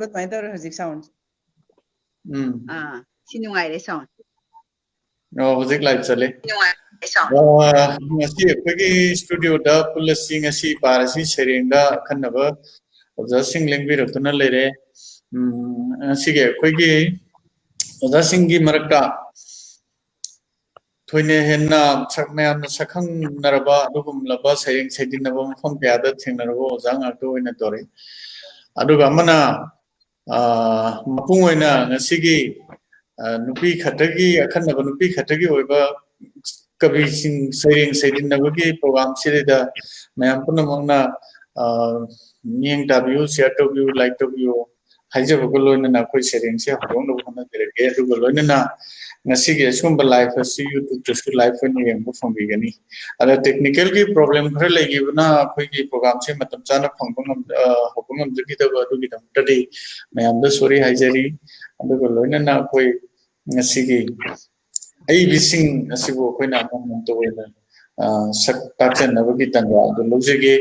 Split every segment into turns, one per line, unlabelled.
but my daughter has sound.
Si Nungairaba sound.
No, was it like Sally? Ngasi pagi studio da pulasi ngasi parasi seringa kanaba oza singling bi rotuna lere sige pagi oza singi marakta thoine henna sakmayam sakhang naraba dugum laba sering sedin naba mafam pyada thingnarabo oza ngakto oina tore aduga amana mapung oina ngasi nupi khatagi akhanaba nupi khatagi oiba kabi sing saireng saidin nabagi program sirida mayam puna mangna niang w share to view like to view haija bogoloina na koi saireng se horong no khana direge ru boloina na ngasi ge sumba live asi youtube to live ni yang bu phang bigani ada technical ki problem khare legi na koi ki program se matam chana phangpang hopung jiki da du gi dam tadi mayam da sorry haijari adu boloina na koi ngasi gi aebising asibo koina amon to wena saktam nabagi tanga do lojege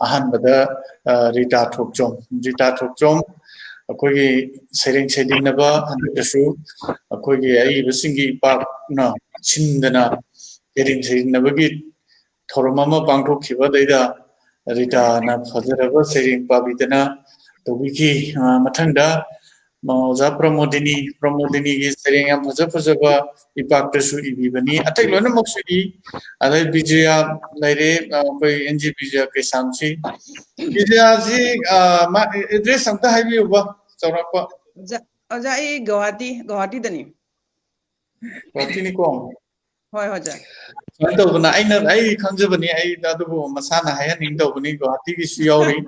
ahan bada Rita Thokchom akogi saireng sedin naba handasu akogi aebising gi pak na chindana saireng sedin nabagi thormama pangthok khiba daida Rita na fajaraba saireng pabidana tobiki mathangda Mauza promodini gi saireng am phajaba epakta su ibibani atai lona moksudi adai bijaya laire koi NG bijaya ke samsi bijaya ji ma address amta haibi uba chaurapa
Oja ai Guwahati dani
Guwahati ni ko
hoi hoja
to bana ai khangjabani ai dadu masana haya ning to bani Guwahati gi su yauri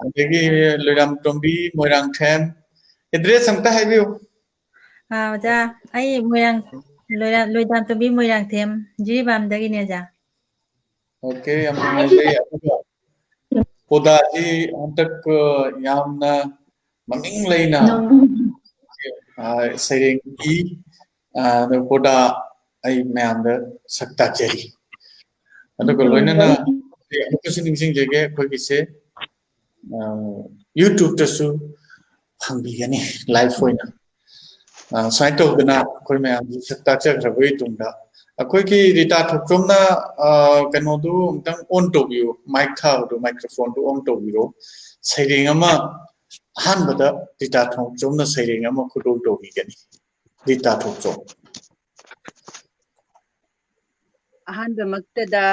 adegi Loidamtombi Moirangthem address amta haibi
Ja ai Loidamtombi Moirangthem Jiribamdagi ne ja.
Okay, I'm going to say Poda Devi antak yamna maming laina saireng I the Poda ai mayam da sakta cheri adu ko loina na kasi ningsing jege koi kise YouTube ta su phangbi gani live hoina sai to bana koi mayam sakta chakra boi tungda akhoi ki Rita Thokchom na kano du tang on to view mic tha do microphone to on to view saireng ama han bada Rita Thokchom na saireng ama khudo to gi gani Rita Thokchom
Ahan ba magtada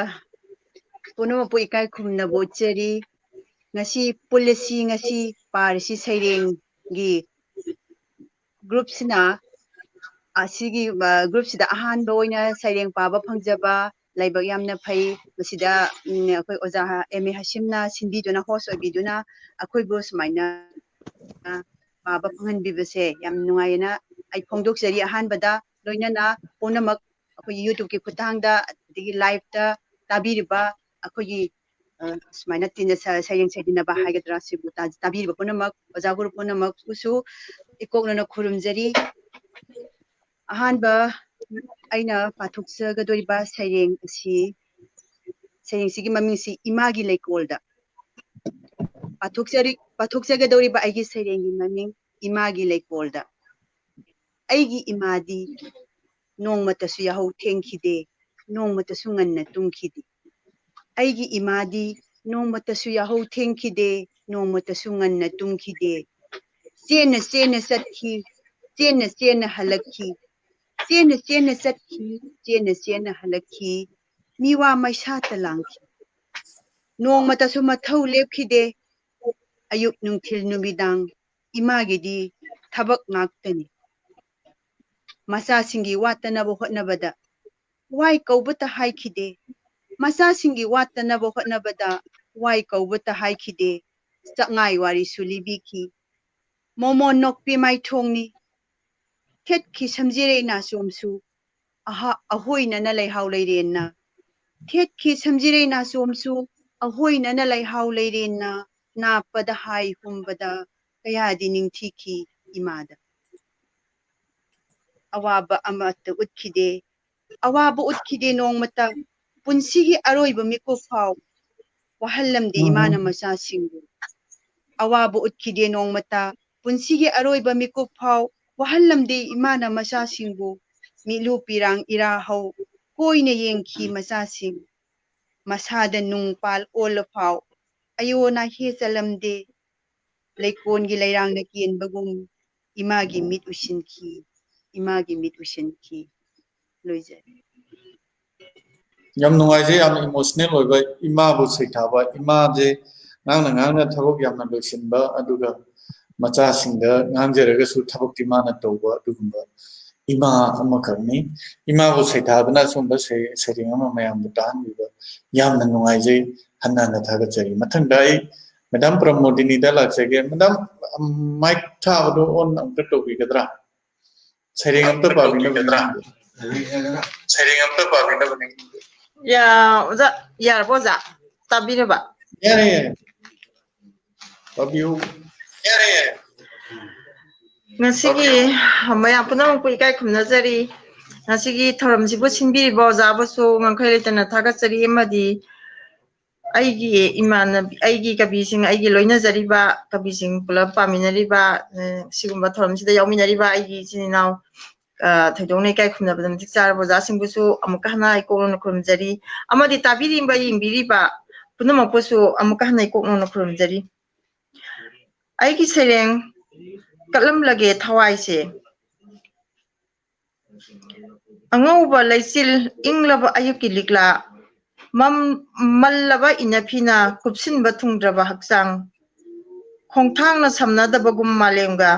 puno po ikai khumna bocheri ngasi policy ngasi parisi saireng gi group sina asigi group sida ahan ba oina saireng paba phangjaba laibak yamna phai masida akoi oja MA Hashimna sinbiduna host obiduna akoi bo sumaina paba phanghan bibase yam nungayena ai phongdok jari ahan bada loinana punamak akoi YouTube ki khutangda digi live da tabiriba akoi sumaina tinja saireng saidina ba hagadra sibu tabiriba punamak oja guru punamak usu ikokna khurumjari ahanba aina pathoksagadoriba saireng sigi maming si imagi leikolda pathoksagadoriba aigi saireng gi maming imagi leikolda aigi imadi nongmatasu yahau thengkhide nongmatasu nganna tungkhide aigi imadi nongmatasu yahau thengkhide nongmatasu nganna tungkhide chena satkhi chena halakhi chena satkhi chena halakhi miwa maisata langki nongmatasu mathau lepkhide ayuk nungthil numidang imagidi thabak ngaktani masa singi watanaba hotnabada wai kaubata haikhide masa singi watanaba hotnabada wai kaubata haikhide changai wari sulibiki momo nokpi mai thongni thetki samjire na somsu ahoina na leihau leirenna thetki samjire na somsu ahoina na leihau leirenna napada hai humbada kayadi ningthiki imada awaba amata utkide nongmata punsigi aroiba mikop phau wahallamde imana masa singu awaba utkide nongmata punsi aroiba mitkup phau wahallamde imana masasingbu milu pirang ira hau koine yengki masasing masada nungpal ol phau ayona he chalamde leikon leirang na kienbagum imagi mit usinki loijari
yam nungaije yam emotional oiba ima bu seithaba ima je ngang thabok yamna loisinba aduga macha singda ngangjeraga su thabok timana tawba adugumba ima amakarni ima bu seithabana somba sering ama mayam butan biba yamna nungaije hanna na thaga chari mathang dai madam pramodini da laksege madam mic thabdo on amta topi gadra sering amta pabina
Ya, oza, ya, boza. Tabire ba.
yare pabiu
Ngasigi mayam punamang po ikay kumnajari. Ngasigi thoramsibo sinbiriba ozabaso ngangkay litana thagatsari amadi aigi aigi kabising aigi loinajariba kabising pulap paminariba sigumba thoramsida yauminariba aigi sininaw thaidongne kai khumnabadam tikchar bojasingbsu amuka hana ikokno khurumjari amadi tabirimba yimbiriba punamapsu amuka hana ikokno khurumjari aigi sereng kalam lage thawai se angauba laisil inglaba ayuki likla mallaba inafina kupsinba thungdraba hakchang khongthangna samnadabagum malemga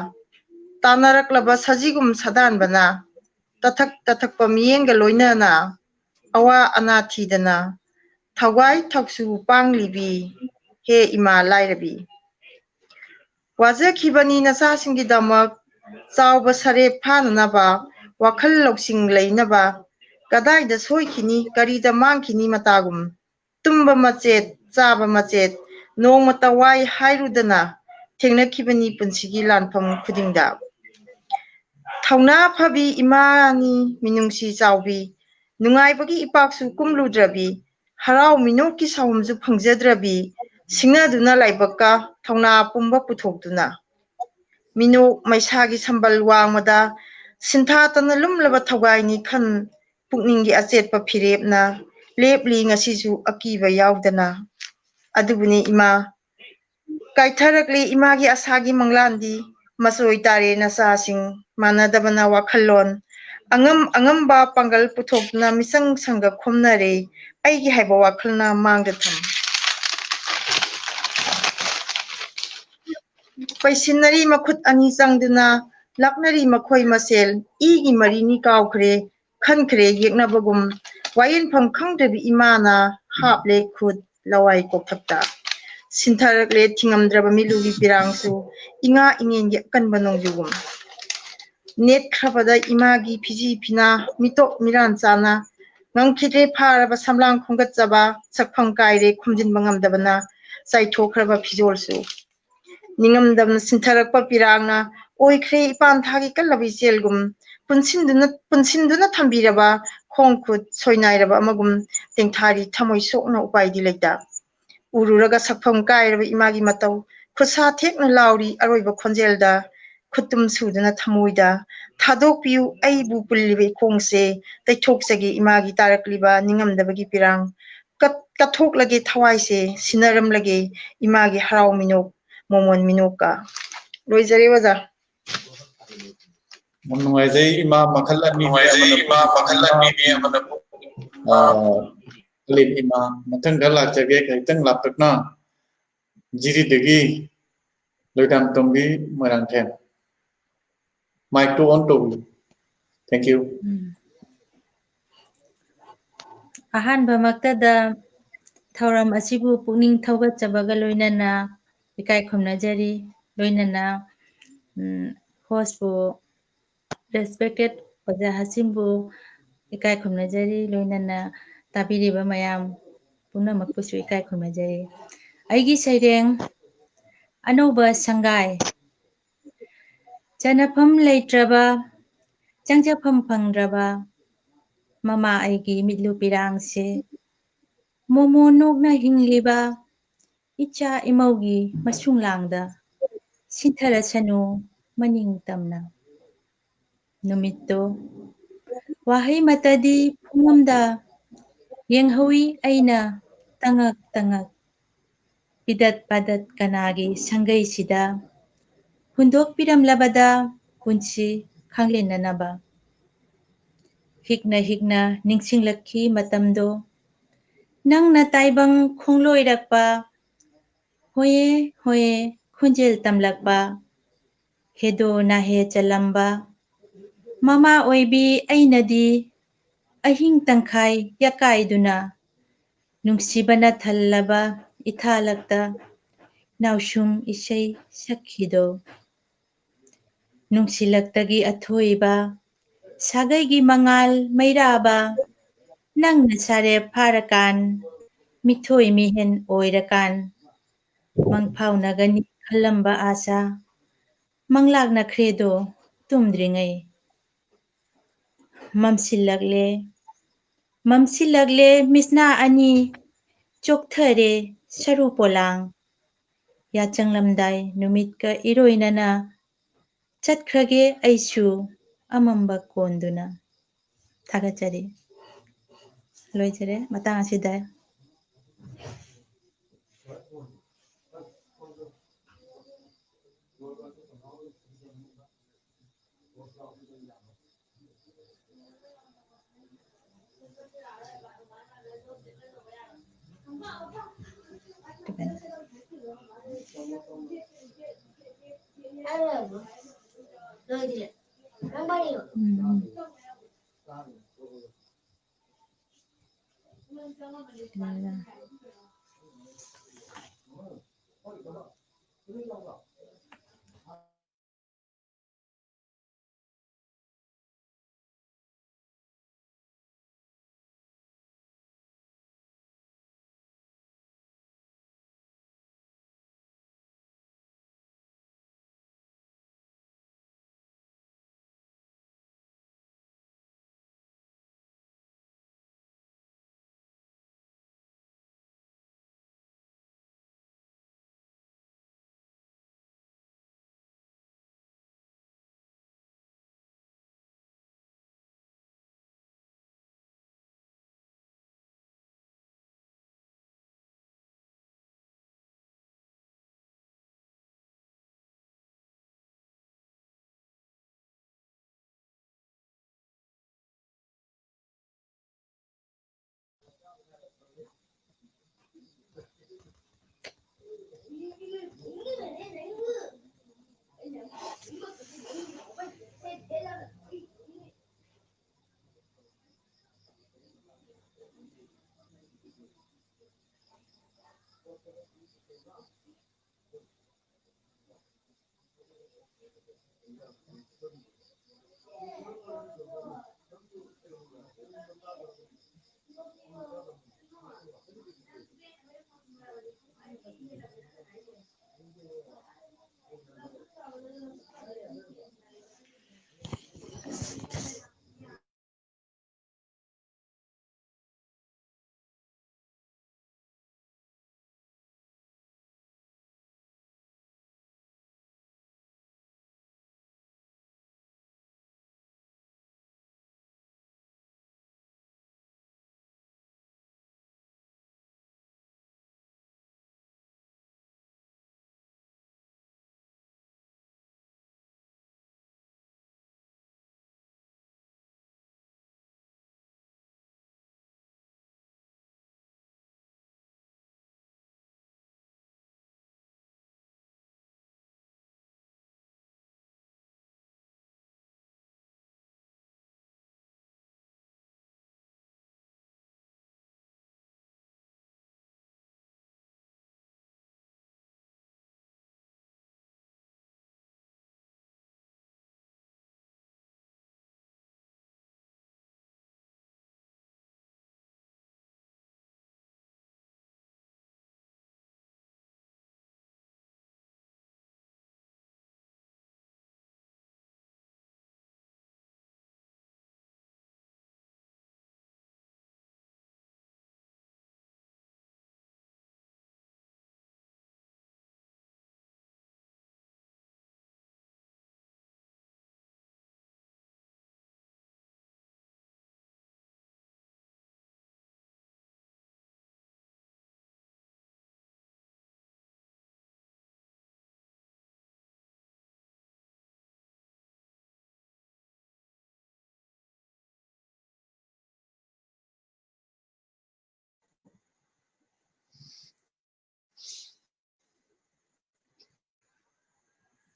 tanaraklaba sajigum sadanbana tathakpa miyenga loinana awa ana thidana thawai thaksu panglibi he ima lairabi wajakhibani nachasingi damak chawba sare phananaba wakhal loksing leinaba kadaida soikhini karida mangkhini matagum tumba machet chaba machet nongmata wai hairudana thengnakhibani punsigi lanpham khudingda thauna phabi imani minungsi chawbi nungaibagi ipaksu kumludrabi harau minoki sawumju phangjadrabi singaduna laibakka thauna pumba puthokduna mino maisagi sambal wangmada sintha tana lumlaba thawgaini khan pukninggi achetpa phirepna lepli ngasiju akiba yaudana adubuni ima kaitharakli imagi asagi manglandi masoi tare nasasing manadabana wakhallon angamba pangal puthokna misang sanga khomnare aigi haiba wakhalna mangda tham paisinari makhut ani changduna laknari makhoi masel igi marini kawkhre khankhre yeknabagum wayenpham khangdrabi imana haple khut lawai kokthapta sintarakle thingamdraba milugi pirangsu inga ingengi kanba nongjugum net khrabada imagi phiji phina mitok miran chana ngangkhidre pharaba samlang khongatjaba sakphang kaire khumjinba ngamdabana chaithokhraba phijolsu ningamdamna sintarakpa pirangna oikhre ipan thagi kallabi chelgum punsinduna thambiraba khongkhut soinairaba amagum tengthari thamoi sokna upaidi leita ururaga sakpham kairaba imagi matau khusa thekna lauri aroiba khonjelda khutum suduna thamoida thadokpiu aibu pullibe khongse taithokjagi imagi tarakliba ningamdabagi pirang kathoklage thawaise sinaramlage imagi harau minok momon minoka loijare waja
nungaije ima makhal ani amana lim ima mathang dala chage kaitang laptakna jiri degi Loidamtombi Moirangthem mic to on to thank you
ahanba maktada thauram asibu pukning thawgatchabaga loinana ikai khomnajari loinana host bu respected oja hasimbu ikai khomnajari loinana tabiriba mayam punamakpusu ikai khomnajari aigi saireng anoba sangai chanafam leitraba changjafam phangdraba mama aigi mitlu pirangse momo nokna hingliba icha imaugi masunglangda ꯁꯤꯟꯊꯔꯁꯅꯨ ꯃꯅꯤꯡ ꯇꯝꯅ ꯅꯨꯃꯤꯠꯇꯣ ꯋꯥꯍꯩ ꯃꯇꯗꯤ ꯄꯨꯡꯉꯝꯗ ꯌꯦꯡꯍꯧꯏ ꯑꯩꯅ ꯇꯉꯛ ꯇꯉꯛ ꯄꯤꯗꯠ ꯄꯥꯗꯠ ꯀꯅꯥꯒꯤ ꯁꯪꯒꯩꯁꯤꯗ ꯍꯨꯟꯗꯣꯛꯄꯤꯔꯝꯂꯕꯗ ꯄꯨꯟꯁꯤ ꯈꯪꯂꯦꯟꯅꯅꯕ ꯍꯤꯛꯅ ꯍꯤꯛꯅ ꯅꯤꯡꯁꯤꯡꯂꯛꯈꯤ ꯃꯇꯝꯗꯣ ꯅꯪꯅ ꯇꯥꯏꯕꯪ ꯈꯣꯡꯂꯣꯏꯔꯛꯄ ꯍꯣꯌꯦ ꯍꯣꯌꯦ ꯈꯣꯟꯖꯦꯜ ꯇꯝꯂꯛꯄ ꯍꯦꯗꯣ ꯅꯥꯍꯦ ꯆꯜꯂꯝꯕ ꯃꯃꯥ ꯑꯣꯏꯕꯤ ꯑꯩꯅꯗꯤ ꯑꯍꯤꯡ ꯇꯪꯈꯥꯏ ꯌꯥꯀꯥꯏꯗꯨꯅ ꯅꯨꯡꯁꯤꯕꯅ ꯊꯜꯂꯕ ꯏꯊꯥꯂꯛꯇ ꯅꯥꯎꯁꯨꯝ ꯏꯁꯩ ꯁꯛꯈꯤꯗꯣ ꯅꯨꯡꯁꯤꯂꯛꯇꯒꯤ ꯑꯊꯣꯏꯕ ꯁꯥꯒꯩꯒꯤ ꯃꯉꯥꯜ ꯃꯩꯔꯥꯕ ꯅꯪꯅ ꯁꯥꯔꯦꯞ ꯐꯥꯔꯀꯥꯟ ꯃꯤꯊꯣꯏ ꯃꯤꯍꯦꯟ ꯑꯣꯏꯔꯀꯥꯟ ꯃꯪꯐꯥꯎꯅꯒꯅꯤ ꯈꯜꯂꯝꯕ ꯑꯥꯁꯥ ꯃꯪꯂꯥꯛꯅꯈ꯭ꯔꯦꯗꯣ ꯇꯨꯝꯗ꯭ꯔꯤꯉꯩ ꯃꯝꯁꯤꯜꯂꯛꯂꯦ ꯃꯝꯁꯤꯜꯂꯛꯂꯦ ꯃꯤꯠꯁꯅꯥ ꯑꯅꯤ ꯆꯣꯛꯊꯔꯦ ꯁꯔꯨ ꯄꯣꯂꯥꯡ ꯌꯥꯆꯪꯂꯝꯗꯥꯏ ꯅꯨꯃꯤꯠꯀ ꯏꯔꯣꯏꯅꯅ ꯆꯠꯈ꯭ꯔꯒꯦ ꯑꯩꯁꯨ ꯑꯃꯝꯕ ꯀꯣꯟꯗꯨꯅ ꯊꯥꯒꯠꯆꯔꯤ ꯂꯣꯏꯖꯔꯦ ꯃꯇꯥꯡ ꯑꯁꯤꯗ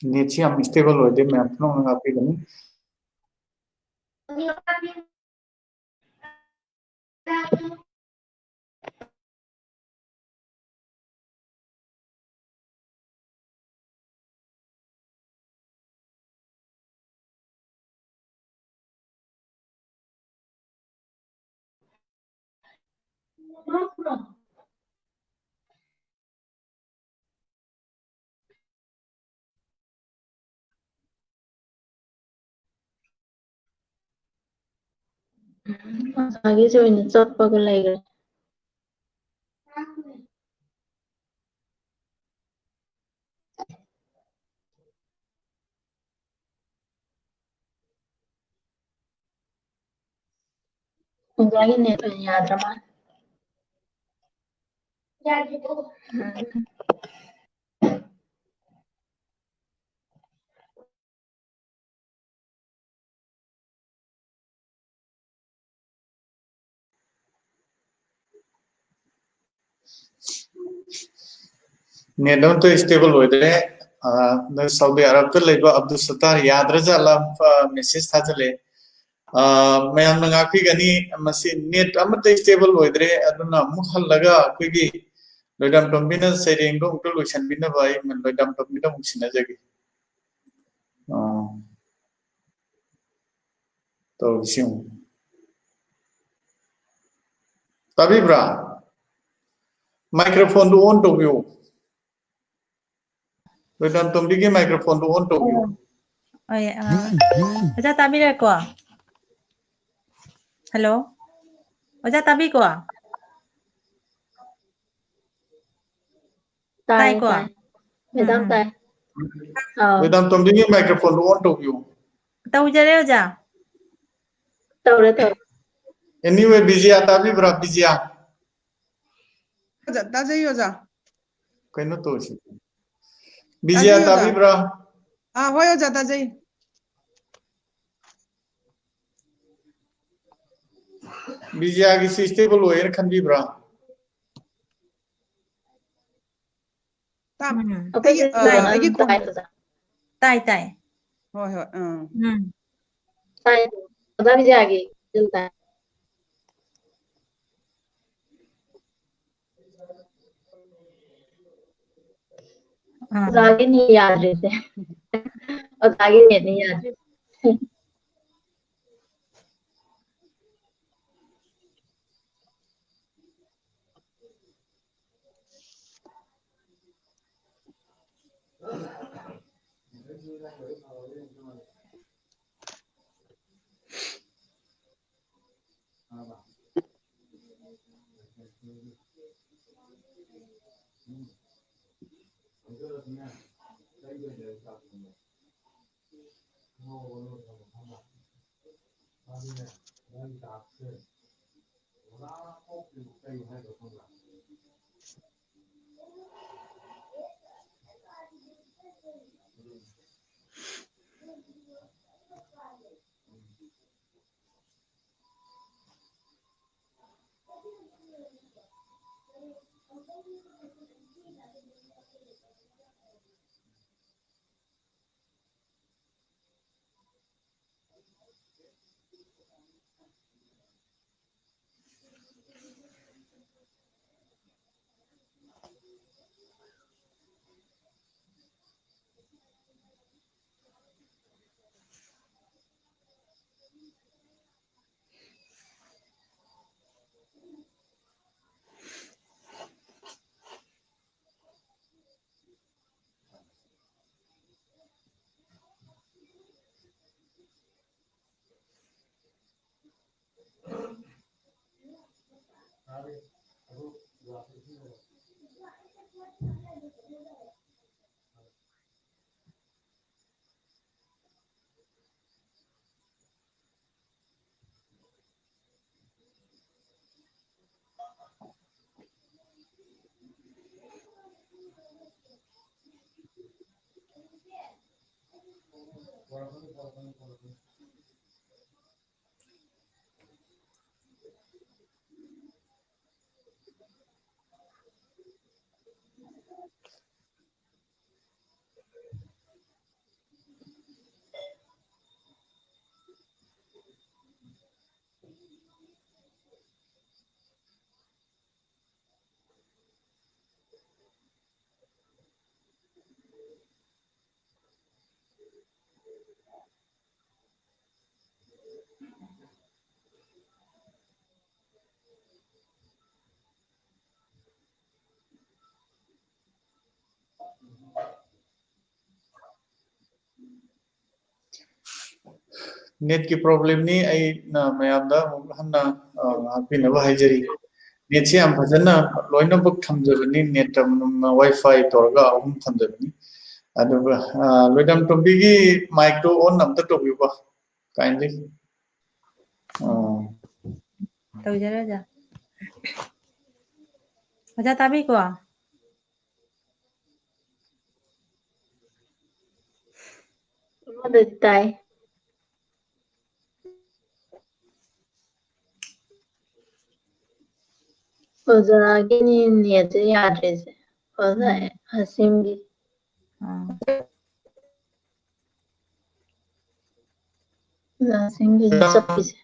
Net si am stable loide me apno ngapi gani.
Lagi so ini chat pagal lagi. Lagi net ya drama.
Net don't to stable loide. The Saudi Arab to leba Abdul Sattar yadraja lam message thajale. Mayam ngapi gani masi net amate stable loidre aduna mukhal laga kuigi Loidamtombi na saireng do to luisan bina bai man Loidamtombi da muksina jagi. To siung. Tapi bra microphone do on to view. Loidamtombi ke microphone do on to view.
Oh ya. Aja tabi re ko. Hello. Aja tabi ko. Tai ko.
Madam Tai.
Loidamtombi ke microphone do on to view.
Tau jare aja.
Tahu.
Anyway, busy tapi bra busy.
Taja yoja.
Kaino to si. Busy tapi bra.
Hoyo ja taja.
Busy agi stable loyer kan bi bra.
Tam.
Lagi
Tai tai.
Hoi.
Tai. Ada ni lagi. Jumpa. Lagi ni yaad रहते और आगे नहीं याद
net ki problem ni ai na mayam da hanna apin ba haijari net si am phajana loina buk thamjabani net wifi torga ahum thamjabani aduga Loidamtombi gi mic to on namta to bi ba kindly
Taujare oja. Oja tabi ko?
Detai. Ozagini niyazi yadrese. Oza hasimgi. Oza hasimgi sapise.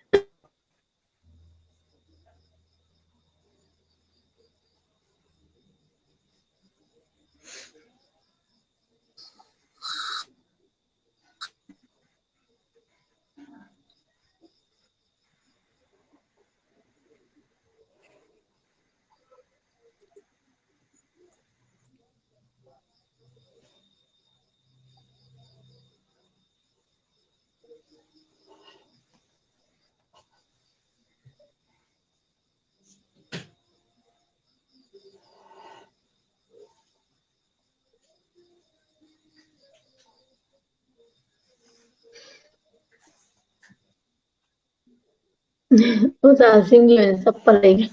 Oza hasimgi sapalegi.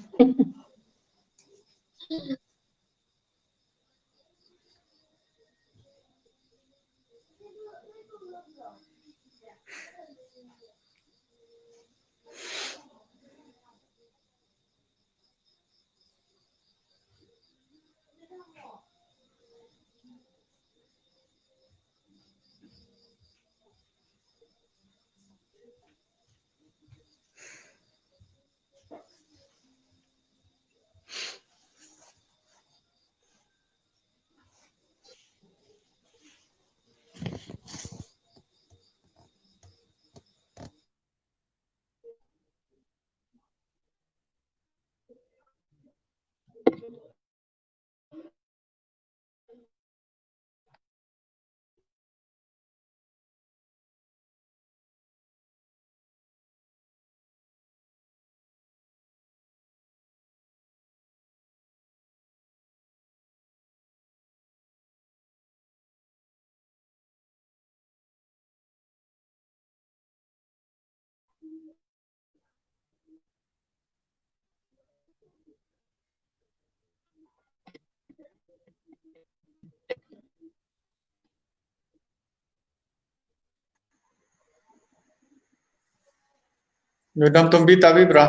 Loidamtombi tabi bra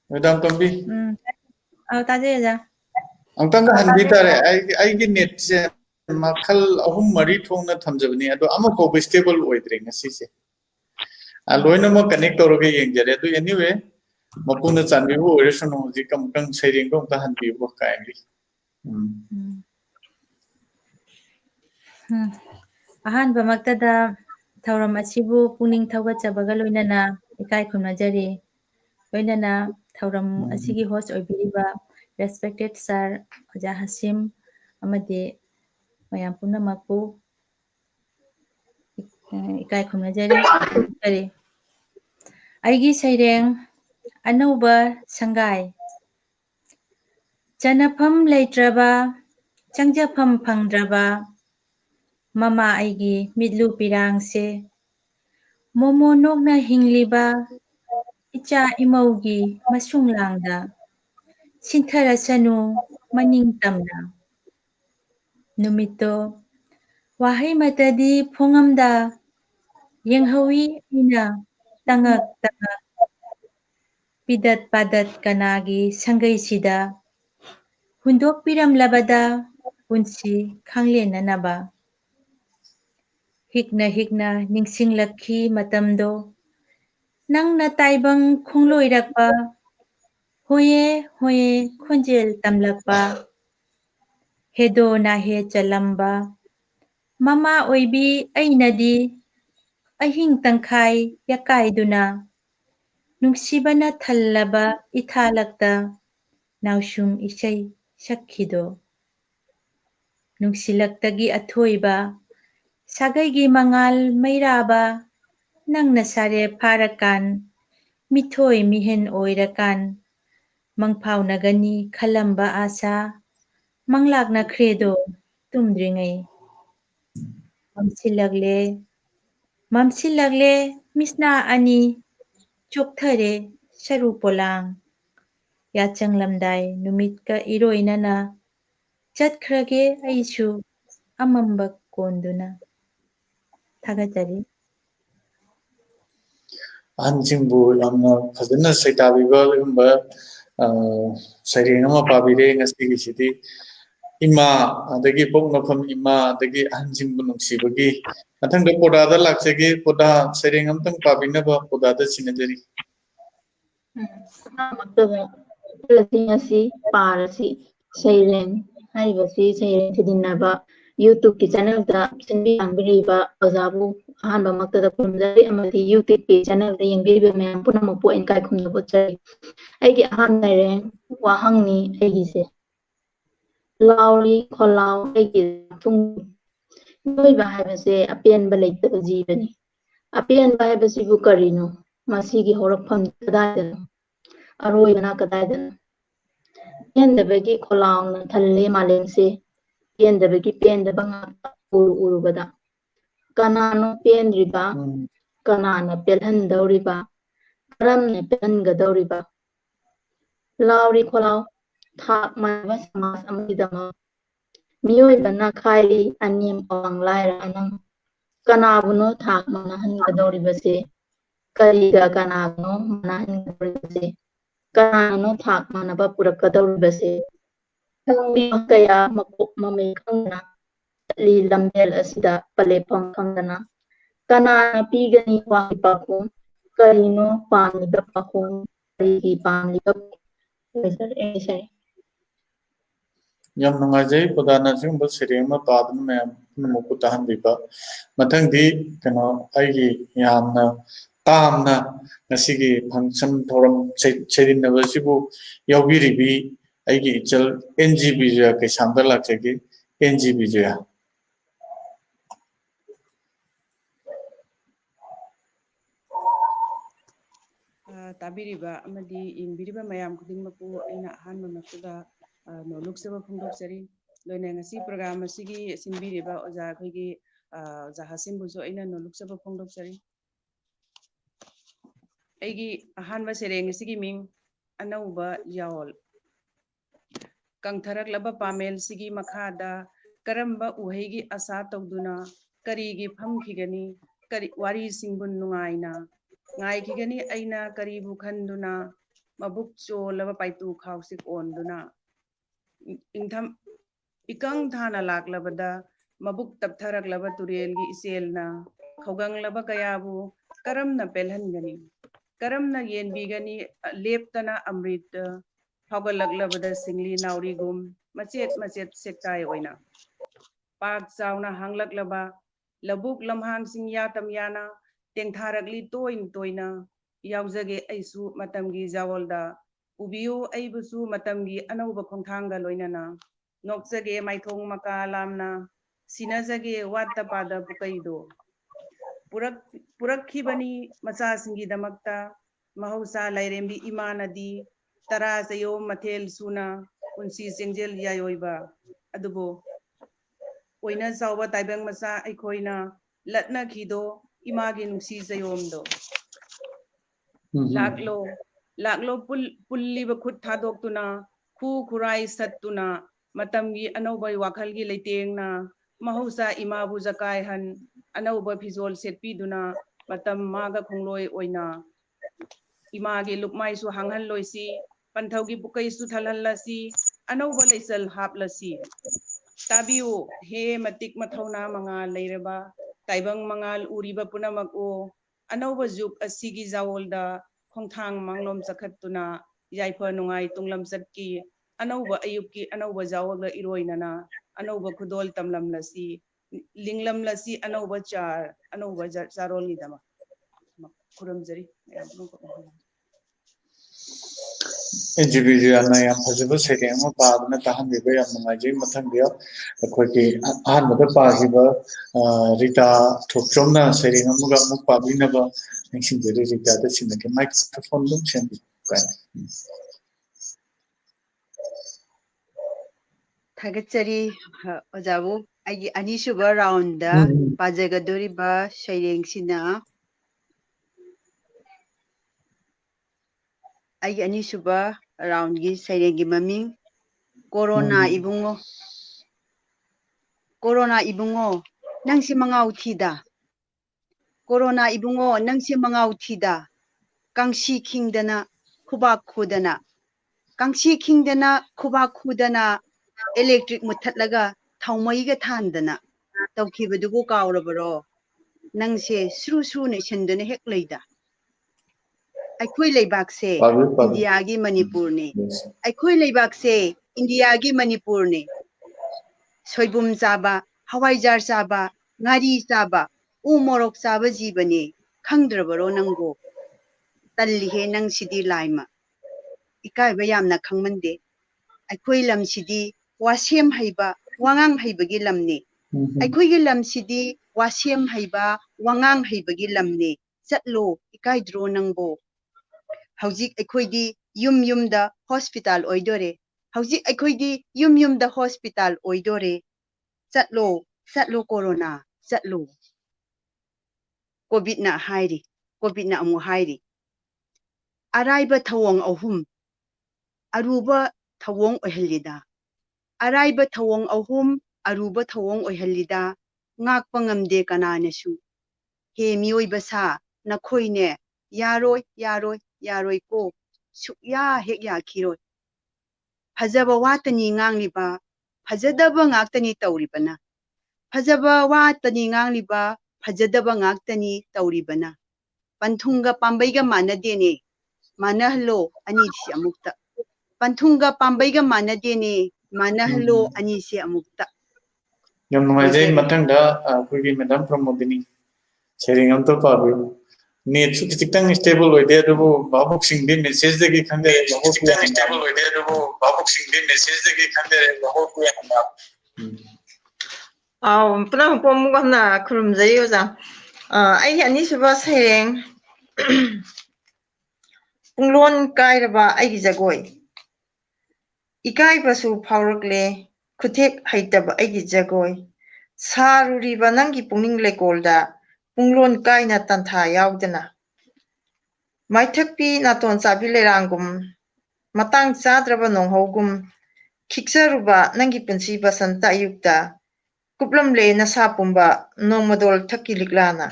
Loidamtombi
Taje oja.
Angtang ka hanbi tare ai gi net se makhal ahum mari thongna thamjabani ado ama ko stable oidre ngasi se loina mo connect toroge yengjare ado anyway mapuna chanbi bu oiresano ji kam kang saireng ko ta hanbi bu kindly
Ahanba maktada thauram asibu puning thawgachabaga loinana ikai khumnajari. Loinana thauram asigi host oibiriba respected sir Oja Hasim amadi mayam punamaku ikai khumnajari. Aigi saireng anauba sangai chanafam leitraba changjafam phangdraba mama aigi midlu pirang se momo nokna hingliba icha imaugi masunglangda sintharasanu maning tamna numito wahai matadi phongamda yenghawi ina tangak tangak pidat padat kanagi sangai sida hundok piram labada punsi khanglenanaba hikna hikna ningsinglakhi matamdo nangna taibang khongloirakpa hoye hoye khonjel tamlakpa hedo na he chalamba mama oibi ainadi ahing tangkhai yakaiduna nungsibana thallaba ithalakta nausung isai sakhido nungsilaktagi athoiba Sagaigi mangal mairaba nangna sare pharakan mithoi mihen oirakan mangphaunagani khalamba asa manglakna khredo tumdringai mamsilagle misna ani chokthare saru polang yachanglamdai numitka iroinana chatkrage aisu amamba konduna thagajari
ꯑꯍꯟꯁꯤꯡꯕꯨ ꯌꯥꯝꯅ ꯐꯖꯅ ꯁꯩꯇꯥꯕꯤꯕ ꯑꯗꯨꯒꯨꯝꯕ ꯁꯩꯔꯦꯡ ꯑꯃ ꯄꯥꯕꯤꯔꯦ ꯉꯁꯤꯒꯤꯁꯤꯗꯤ ꯏꯃꯥ ꯑꯗꯒꯤ ꯄꯣꯛꯅꯐꯝ ꯏꯃꯥ ꯑꯗꯒꯤ ꯑꯍꯟꯁꯤꯡꯕꯨ ꯅꯨꯡꯁꯤꯕꯒꯤ ꯃꯊꯪꯗ ꯄꯣꯗꯥꯗ ꯂꯥꯛꯆꯒꯦ ꯄꯣꯗꯥ ꯁꯩꯔꯦꯡ ꯑꯃꯇꯪ ꯄꯥꯕꯤꯅꯕ ꯄꯣꯗꯥꯗ ꯁꯤꯟꯅꯖꯔꯤ
ꯉꯁꯤ ꯄꯥꯔꯁꯤ ꯁꯩꯔꯦꯡ ꯍꯥꯏꯔꯤꯕꯁꯤ ꯁꯩꯔꯦꯡ ꯊꯤꯖꯤꯟꯅꯕ ꯌꯨꯇ꯭ꯌꯨꯕꯀꯤ ꯆꯦꯅꯦꯜꯗ ꯁꯤꯟꯕꯤ ꯂꯥꯡꯕꯤꯔꯤꯕ ꯑꯣꯖꯥꯕꯨ ꯑꯍꯥꯟꯕꯃꯛꯇꯗ ꯈꯨꯔꯨꯝꯖꯔꯤ ꯑꯃꯗꯤ ꯌꯨꯇ꯭ꯌꯨꯕꯀꯤ ꯆꯦꯅꯦꯜꯗ ꯌꯦꯡꯕꯤꯔꯤꯕ ꯃꯌꯥꯝ ꯄꯨꯝꯅꯃꯛꯄꯨ ꯑꯩꯅ ꯏꯀꯥꯏ ꯈꯨꯝꯅꯕ ꯎꯠꯆꯔꯤ ꯑꯩꯒꯤ ꯑꯍꯥꯟꯕ ꯁꯩꯔꯦꯡ ꯋꯥꯍꯪꯅꯤ ꯑꯩꯒꯤꯁꯦ ꯂꯥꯎꯔꯤ ꯈꯣꯜꯂꯥꯎ ꯑꯩꯒꯤ ꯊꯨꯡ ꯃꯤꯑꯣꯏꯕ ꯍꯥꯏꯕꯁꯦ ꯑꯄꯦꯟꯕ ꯂꯩꯇꯕ ꯖꯤꯕꯅꯤ ꯑꯄꯦꯟꯕ ꯍꯥꯏꯕꯁꯤꯕꯨ ꯀꯔꯤꯅꯣ ꯃꯁꯤꯒꯤ ꯍꯧꯔꯛꯐꯝ ꯀꯗꯥꯏꯗꯅꯣ ꯑꯔꯣꯏꯕꯅ ꯀꯗꯥꯏꯗꯅꯣ ꯄꯦꯟꯗꯕꯒꯤ ꯈꯣꯜꯂꯥꯎꯅ ꯊꯜꯂꯦ ꯃꯥꯂꯦꯝꯁꯦ ꯄꯦꯟꯗꯕꯒꯤ ꯄꯦꯟꯗꯕ ꯉꯥꯛꯇ ꯎꯔꯨꯕꯗ ꯀꯅꯥꯅꯣ ꯄꯦꯟꯗ꯭ꯔꯤꯕ ꯀꯅꯥꯅ ꯄꯦꯜꯍꯟꯗꯧꯔꯤꯕ ꯀꯔꯝꯅ ꯄꯦꯜꯍꯟꯒꯗꯧꯔꯤꯕ ꯂꯥꯎꯔꯤ ꯈꯣꯜꯂꯥꯎ ꯊꯥꯛ ꯃꯥꯟꯅꯕ ꯁꯃꯥꯖ ꯑꯃꯒꯤꯗꯃꯛ ꯃꯤꯑꯣꯏꯕꯅ ꯈꯥꯏꯔꯤ ꯑꯅꯦꯝ ꯑꯋꯥꯡ ꯂꯥꯏꯔ ꯑꯅꯪ ꯀꯅꯥꯕꯨꯅꯣ ꯊꯥꯛ ꯃꯥꯟꯅꯍꯟꯒꯗꯧꯔꯤꯕꯁꯦ ꯀꯔꯤꯒ ꯀꯅꯥꯕꯨꯅꯣ ꯃꯥꯟꯅꯍꯟꯒꯗꯧꯔꯤꯕꯁꯦ ꯀꯅꯥꯅꯣ ꯊꯥꯛ ꯃꯥꯟꯅꯕ ꯄꯨꯔꯛꯀꯗꯧꯔꯤꯕꯁꯦ ꯈꯪꯕꯤꯕ ꯀꯌꯥ ꯃꯀꯣꯛ ꯃꯃꯩ ꯈꯪꯗꯅ ꯆꯠꯂꯤ ꯂꯝꯕꯦꯜ ꯑꯁꯤꯗ ꯄꯂꯦꯞꯐꯝ ꯈꯪꯗꯅ ꯀꯅꯥꯅ ꯄꯤꯒꯅꯤ ꯋꯥꯒꯤ ꯄꯥꯎꯈꯨꯝ ꯀꯔꯤꯅꯣ ꯄꯥꯝꯂꯤꯕ ꯄꯥꯎꯈꯨꯝ ꯀꯔꯤꯒꯤ ꯄꯥꯝꯂꯤꯕ
ꯌꯥꯝ ꯅꯨꯡꯉꯥꯏꯖꯩ ꯄꯣꯗꯥꯅ ꯑꯁꯤꯒꯨꯝꯕ ꯁꯩꯔꯦꯡ ꯑꯃ ꯄꯥꯗꯨꯅ ꯃꯌꯥꯝ ꯄꯨꯝꯅꯃꯛꯄꯨ ꯇꯥꯍꯟꯕꯤꯕ ꯃꯊꯪꯗꯤ ꯑꯩꯒꯤ ꯌꯥꯝꯅ ꯇꯥꯝꯅ ꯉꯁꯤꯒꯤ ꯐꯪꯁꯟ ꯊꯧꯔꯝ ꯁꯩꯗꯤꯟꯅꯕꯁꯤꯕꯨ ꯌꯥꯎꯕꯤꯔꯤꯕꯤ ꯑꯩꯒꯤ ꯏꯆꯜ NG ꯕꯤꯖꯌ ꯀꯩꯁꯥꯝꯗ ꯂꯥꯛꯆꯒꯦ NG ꯕꯤꯖꯌ
ꯇꯥꯕꯤꯔꯤꯕ ꯑꯃꯗꯤ ꯌꯦꯡꯕꯤꯔꯤꯕ ꯃꯌꯥꯝ ꯈꯨꯗꯤꯡꯃꯛꯄꯨ ꯑꯩꯅ ꯑꯍꯥꯟꯕ ꯃꯛꯇꯗ ꯅꯣꯂꯨꯛꯆꯕ ꯐꯣꯡꯗꯣꯛꯆꯔꯤ ꯂꯣꯏꯅ ꯉꯁꯤ ꯄ꯭ꯔꯣꯒ꯭ꯔꯥꯝ ꯑꯁꯤꯒꯤ ꯁꯤꯟꯕꯤꯔꯤꯕ ꯑꯣꯖꯥ ꯑꯩꯈꯣꯏꯒꯤ ꯑꯣꯖꯥ ꯍꯥꯁꯤꯝꯕꯨꯁꯨ ꯑꯩꯅ ꯅꯣꯂꯨꯛꯆꯕ ꯐꯣꯡꯗꯣꯛꯆꯔꯤ ꯑꯩꯒꯤ ꯑꯍꯥꯟꯕ ꯁꯩꯔꯦꯡ ꯑꯁꯤꯒꯤ ꯃꯤꯡ ꯑꯅꯧꯕ ꯌꯥꯑꯣꯜ ꯀꯪꯊꯔꯛꯂꯕ ꯄꯥꯃꯦꯜꯁꯤꯒꯤ ꯃꯈꯥꯗ ꯀꯔꯝꯕ ꯎꯍꯩꯒꯤ ꯑꯁꯥ ꯇꯧꯗꯨꯅ ꯀꯔꯤꯒꯤ ꯐꯝꯈꯤꯒꯅꯤ ꯋꯥꯔꯤꯁꯤꯡꯕꯨ ꯅꯨꯡꯉꯥꯏꯅ ꯉꯥꯏꯈꯤꯒꯅꯤ ꯑꯩꯅ ꯀꯔꯤꯕꯨ ꯈꯟꯗꯨꯅ ꯃꯕꯨꯛ ꯆꯣꯜꯂꯕ ꯄꯥꯏꯇꯨ ꯈꯥꯎꯁꯤ ꯑꯣꯟꯗꯨꯅ ꯏꯀꯪ ꯊꯥꯅ ꯂꯥꯛꯂꯕꯗ ꯃꯕꯨꯛ ꯇꯞꯊꯔꯛꯂꯕ ꯇꯨꯔꯦꯜꯒꯤ ꯏꯆꯦꯜꯅ ꯈꯧꯒꯪꯂꯕ ꯀꯌꯥꯕꯨ ꯀꯔꯝꯅ ꯄꯦꯜꯍꯟꯒꯅꯤ ꯀꯔꯝꯅ ꯌꯦꯟꯕꯤꯒꯅꯤ ꯂꯦꯞꯇꯅ ꯑꯃ꯭ꯔꯤꯠ ꯐꯥꯎꯒꯠꯂꯛꯂꯕꯗ ꯁꯤꯡꯂꯤ ꯅꯥꯎꯔꯤꯒꯨꯝ ꯃꯆꯦꯠ ꯃꯆꯦꯠ ꯁꯦꯛꯇꯥꯏ ꯑꯣꯏꯅ ꯄꯥꯛ ꯆꯥꯎꯅ ꯍꯥꯡꯂꯛꯂꯕ ꯂꯧꯕꯨꯛ ꯂꯝꯍꯥꯡꯁꯤꯡ ꯌꯥꯇꯝ ꯌꯥꯅ ꯇꯦꯡꯊꯥꯔꯛꯂꯤ ꯇꯣꯏꯅ ꯇꯣꯏꯅ ꯌꯥꯎꯖꯒꯦ ꯑꯩꯁꯨ ꯃꯇꯝꯒꯤ ꯖꯥꯋꯣꯜꯗ ꯎꯕꯤꯌꯨ ꯑꯩꯕꯨꯁꯨ ꯃꯇꯝꯒꯤ ꯑꯅꯧꯕ ꯈꯣꯡꯊꯥꯡꯒ ꯂꯣꯏꯅꯅ ꯅꯣꯛꯆꯒꯦ ꯃꯥꯏꯊꯣꯡ ꯃꯀꯥ ꯂꯥꯝꯅ ꯁꯤꯅꯖꯒꯦ ꯋꯥꯠꯇ ꯄꯥꯗ ꯄꯨꯀꯩꯗꯣ ꯄꯨꯔꯛꯈꯤꯕꯅꯤ ꯃꯆꯥꯁꯤꯡꯒꯤꯗꯃꯛꯇ ꯃꯍꯧꯁꯥ ꯂꯥꯏꯔꯦꯝꯕꯤ ꯏꯃꯥꯅꯗꯤ ꯇꯔꯥ ꯆꯌꯣꯝ ꯃꯊꯦꯜ ꯁꯨꯅ ꯄꯨꯟꯁꯤ ꯆꯦꯡꯖꯦꯜ ꯌꯥꯏꯑꯣꯏꯕ ꯑꯗꯨꯕꯨ ꯑꯣꯏꯅ ꯆꯥꯎꯕ ꯇꯥꯏꯕꯪ ꯃꯆꯥ ꯑꯩꯈꯣꯏꯅ ꯂꯠꯅꯈꯤꯗꯣ ꯏꯃꯥꯒꯤ ꯅꯨꯡꯁꯤ ꯆꯌꯣꯝꯗꯣ ꯂꯥꯛꯂꯣ ꯄꯨꯜꯂꯤꯕ ꯈꯨꯠ ꯊꯥꯗꯣꯛꯇꯨꯅ ꯈꯨ ꯈꯨꯔꯥꯏ ꯁꯠꯇꯨꯅ ꯃꯇꯝꯒꯤ ꯑꯅꯧꯕ ꯋꯥꯈꯜꯒꯤ ꯂꯩꯇꯦꯡꯅ ꯃꯍꯧꯁꯥ ꯏꯃꯥꯕꯨ ꯖꯀꯥꯏꯍꯟ ꯑꯅꯧꯕ ꯐꯤꯖꯣꯜ ꯁꯦꯠꯄꯤꯗꯨꯅ ꯃꯇꯝ ꯃꯥꯒ ꯈꯣꯡꯂꯣꯏ ꯑꯣꯏꯅ ꯏꯃꯥꯒꯤ ꯂꯨꯛꯃꯥꯏꯁꯨ ꯍꯥꯡꯍꯜꯂꯣꯏꯁꯤ ꯄꯟꯊꯧꯒꯤ ꯄꯨꯀꯩꯁꯨ ꯊꯜꯍꯜꯂꯁꯤ ꯑꯅꯧꯕ ꯂꯩꯆꯜ ꯍꯥꯞꯂꯁꯤ ꯇꯥꯕꯤꯌꯨ ꯍꯦ ꯃꯇꯤꯛ ꯃꯊꯧꯅꯥ ꯃꯉꯥꯜ ꯂꯩꯔꯕ ꯇꯥꯏꯕꯪ ꯃꯉꯥꯜ ꯎꯔꯤꯕ ꯄꯨꯝꯅꯃꯛ ꯑꯣ ꯑꯅꯧꯕ ꯖꯨꯛ ꯑꯁꯤꯒꯤ ꯖꯥꯋꯣꯜꯗ ꯈꯣꯡꯊꯥꯡ ꯃꯥꯡꯂꯣꯝ ꯆꯈꯠꯇꯨꯅ ꯌꯥꯏꯐ ꯅꯨꯡꯉꯥꯏ ꯇꯨꯡꯂꯝꯆꯠꯀꯤ ꯑꯅꯧꯕ ꯑꯌꯨꯛꯀꯤ ꯑꯅꯧꯕ ꯖꯥꯋꯣꯜꯗ ꯏꯔꯣꯏꯅꯅ ꯑꯅꯧꯕ ꯈꯨꯗꯣꯜ ꯇꯝꯂꯝꯂꯁꯤ ꯂꯤꯡꯂꯝꯂꯁꯤ ꯑꯅꯧꯕ ꯑꯅꯧꯕ ꯆꯥꯔꯣꯜꯒꯤꯗꯃꯛ ꯈꯨꯔꯨꯝꯖꯔꯤ ꯃꯌꯥꯝ
individual na yam phajaba saireng ma paadna tahanbiba yam nungaijai mathangbiya akhoi ahanbada paagiba Rita Thokchom na saireng amuga amuk paabinaba ningsingjari Rita da sinake microphone dum sembi kai
थागतचरी ओजाबु आइगी अनिसुबा राउंड दा पाजगदोरिबा सैरेंगसिना आइगी अनिसुबा राउंड गी सैरेंगी ममिंग कोरोना इबुंगो नंगसि मंगाउ थीदा कोरोना इबुंगो नंगसि मंगाउ थीदा कांगसी खिंगदना खुबाक खुदना कांगसी खिंगदना खुबाक खुदना इलेक्ट्रिक मुथतलगा थाउमईगा थांदना तौखिबदुबु कावरबरो नंगसे स्रु स्रु ने छंदने हेक लैदा अखोई लेबाकसे इंडिया गी मणिपुर ने अखोई लेबाकसे इंडिया गी मणिपुर ने सोइबुम चाबा हवाईजार चाबा ngaरी चाबा उ मोरक चाबा जीवने खंगद्रबरो नंगो तल्लिहे नंगसिदी लाइमा इकायबा यामना खंगमंदे अखोई लमसिदी वासेम हैबा वांगांग हैबगी लमने अखोईगी लमसिदी वासेम हैबा वांगांग हैबगी लमने चटलो इकायद्रो नंगबो हौजिक अखोईदी युम युमदा हॉस्पिटल ओइदोरे हौजिक अखोईदी युम युमदा हॉस्पिटल ओइदोरे चटलो चटलो कोरोना चटलो कोविड ना अमु हाइरी अराइबा थवोंग अहुम अरुबा थवोंग ओहलिदा अराइबा थवोंग अहुम अरुबा थवोंग ओहलिदा ngakpa ngamde kananasu he miyoiba sa nakhoine yaroi ko sukya hek yakhiroi phajaba watani ngangliba phajadaba ngaktani tawribana phajaba watani ngangliba phajadaba ngaktani tawribana panthunga pambaiga manadene manahlo ani si amukta panthunga pambaiga manadene manahlo ani si amukta
yam nungaijai mathangda akhoi madam pramodini saireng am to paabi net su kitang stable oide adubu babuk singh di message degi khande babuk stable oide adubu babuk singh di message degi khande babuk yana
puna pomu gamna khurumjai oja ai anisuba saireng punglon kairaba ai jagoi ikaibasu phaurakle khuthek haitaba ai jagoi saruriba nangi pungning lekolda punglon kaina tantha yaudana maithakpi naton chabi lerangum matang chadraba nonghogum khiksaruba nangi punsi basanta ayukta kuplamle nasa pumba nongmadol thakki liklana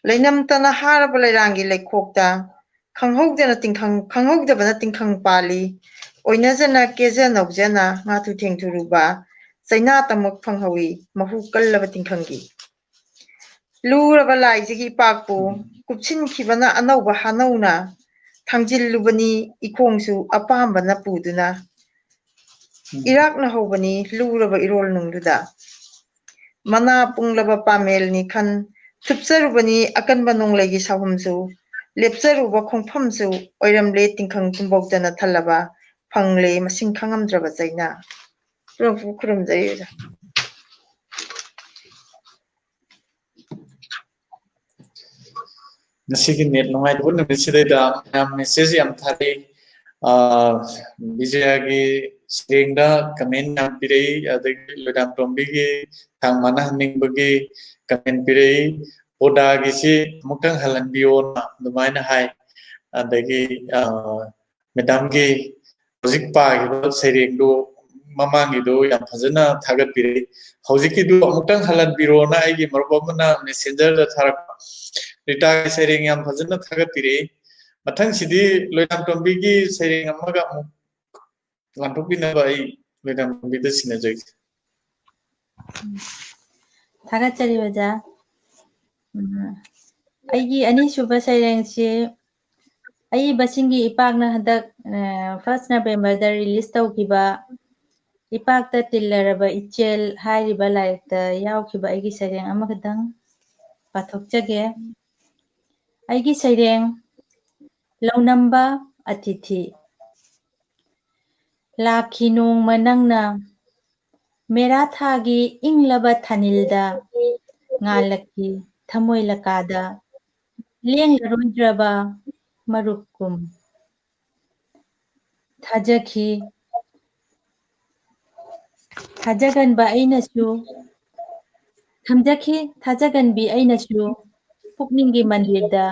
leinam tana haraba leirangi lekhokta khanghodabana tingkhang pali oinajana keja nokjana ngatu thengthuruba chaina tamak phanghawi mahu kallaba tingkhangi luraba laijigi pakpu kupchin khibana anauba hanauna thangjillubani ikhongsu apambana puduna irakna hobani luraba irol nungduda mana punglaba pamelni khan thupcharubani akanba nonglegi sahumsu lepcharuba khongphamsu oiramle tingkhang tumbokdana thalaba phangle masing khangamdraba chaina profu khurumjai
nasigi net nungai dubun nisideda yam message yam thari Vijayagi singda comment yam pirei adagi Loidamtombi gi thangmana ningbagi comment pirei Poda gi si mukang halanbio na dumaina hai adagi madam gi project pa gi saireng do mamang gi do yam phajana thagat pirei hojiki do mukang halanbiro na ai gi marbomna messenger da tharak Rita saireng yam phajana thagat pirei mathang sidi Loidamtombi gi saireng amaga lanthokpinaba ai Loidamtombi da sinajai
थागतचरी ओजा अगी अनीसुबा साइरेंगसी अईबसिंगी इपाकना हदक 1 नवंबर release तौखिबा इपाकता तिल्लरबा इचेल हाइरिबा लाइकता यावखिबा अगी साइरेंग अमखदंग पाथोकचगे अगी साइरेंग लौनंबा ꯑꯇꯤꯊꯤ ꯂꯥꯛꯈꯤ ꯅꯣꯡꯃ ꯅꯪꯅ ꯃꯦꯔꯥ ꯊꯥꯒꯤ ꯏꯪꯂꯕ ꯊꯥꯅꯤꯜꯗ ꯉꯥꯜꯂꯛꯈꯤ ꯊꯃꯣꯏ ꯂꯀꯥꯗ ꯂꯦꯡꯂꯔꯣꯏꯗ꯭ꯔꯕ ꯃꯔꯨꯞꯀꯨꯝ ꯊꯥꯖꯈꯤ ꯊꯥꯖꯒꯟꯕ ꯑꯩꯅꯁꯨ ꯊꯝꯖꯈꯤ ꯊꯥꯖꯒꯟꯕꯤ ꯑꯩꯅꯁꯨ ꯄꯨꯛꯅꯤꯡꯒꯤ ꯃꯟꯗꯤꯔꯗ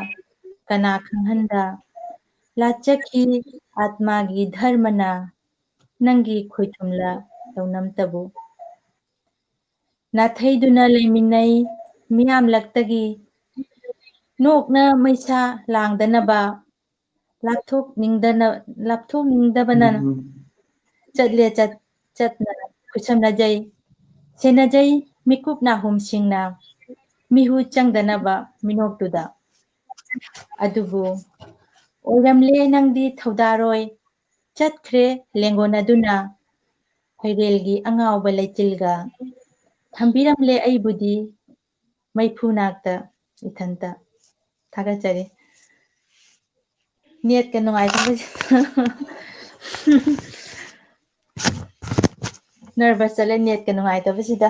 ꯀꯅꯥ ꯈꯪꯍꯟꯗ ꯂꯥꯠꯆꯈꯤ ꯑꯥꯠꯃꯥꯒꯤ ꯙꯔꯃꯅ ꯅꯪꯒꯤ ꯈꯣꯏꯊꯨꯝꯂ ꯂꯧꯅꯝꯇꯕꯨ ꯅꯥꯊꯩꯗꯨꯅ ꯂꯩꯃꯤꯟꯅꯩ ꯃꯤꯌꯥꯝꯂꯛꯇꯒꯤ ꯅꯣꯛꯅ ꯃꯩꯁꯥ ꯂꯥꯡꯗꯅꯕ ꯂꯥꯞꯊꯣꯛꯅꯤꯡꯗꯕꯅ ꯆꯠꯂꯦ ꯆꯠꯅ ꯈꯨꯠꯁꯝꯅꯖꯩ ꯁꯦꯟꯅꯖꯩ ꯃꯤꯀꯨꯞ ꯅꯥꯍꯨꯝꯁꯤꯡꯅ ꯃꯤꯍꯨ ꯆꯪꯗꯅꯕ ꯃꯤꯅꯣꯛꯇꯨꯗ ꯑꯗꯨꯕꯨ ꯑꯣꯏꯔꯝꯂꯦ ꯅꯪꯗꯤ ꯊꯧꯗꯥꯔꯣꯏ ꯆꯠꯈ꯭ꯔꯦ ꯂꯦꯡꯒꯣꯟꯅꯗꯨꯅ ꯐꯩꯔꯦꯜꯒꯤ ꯑꯉꯥꯎꯕ ꯂꯩꯆꯤꯜꯒ ꯊꯝꯕꯤꯔꯝꯂꯦ ꯑꯩꯕꯨꯗꯤ ꯃꯩꯐꯨꯅꯥꯛꯇ ꯏꯊꯟꯇ ꯊꯥꯒꯠꯆꯔꯤ ꯅꯦꯠꯀ ꯅꯨꯡꯉꯥꯏꯇꯕꯁꯤ ꯅꯔꯚꯁ ꯆꯠꯂꯦ ꯅꯦꯠꯀ ꯅꯨꯡꯉꯥꯏꯇꯕꯁꯤꯗ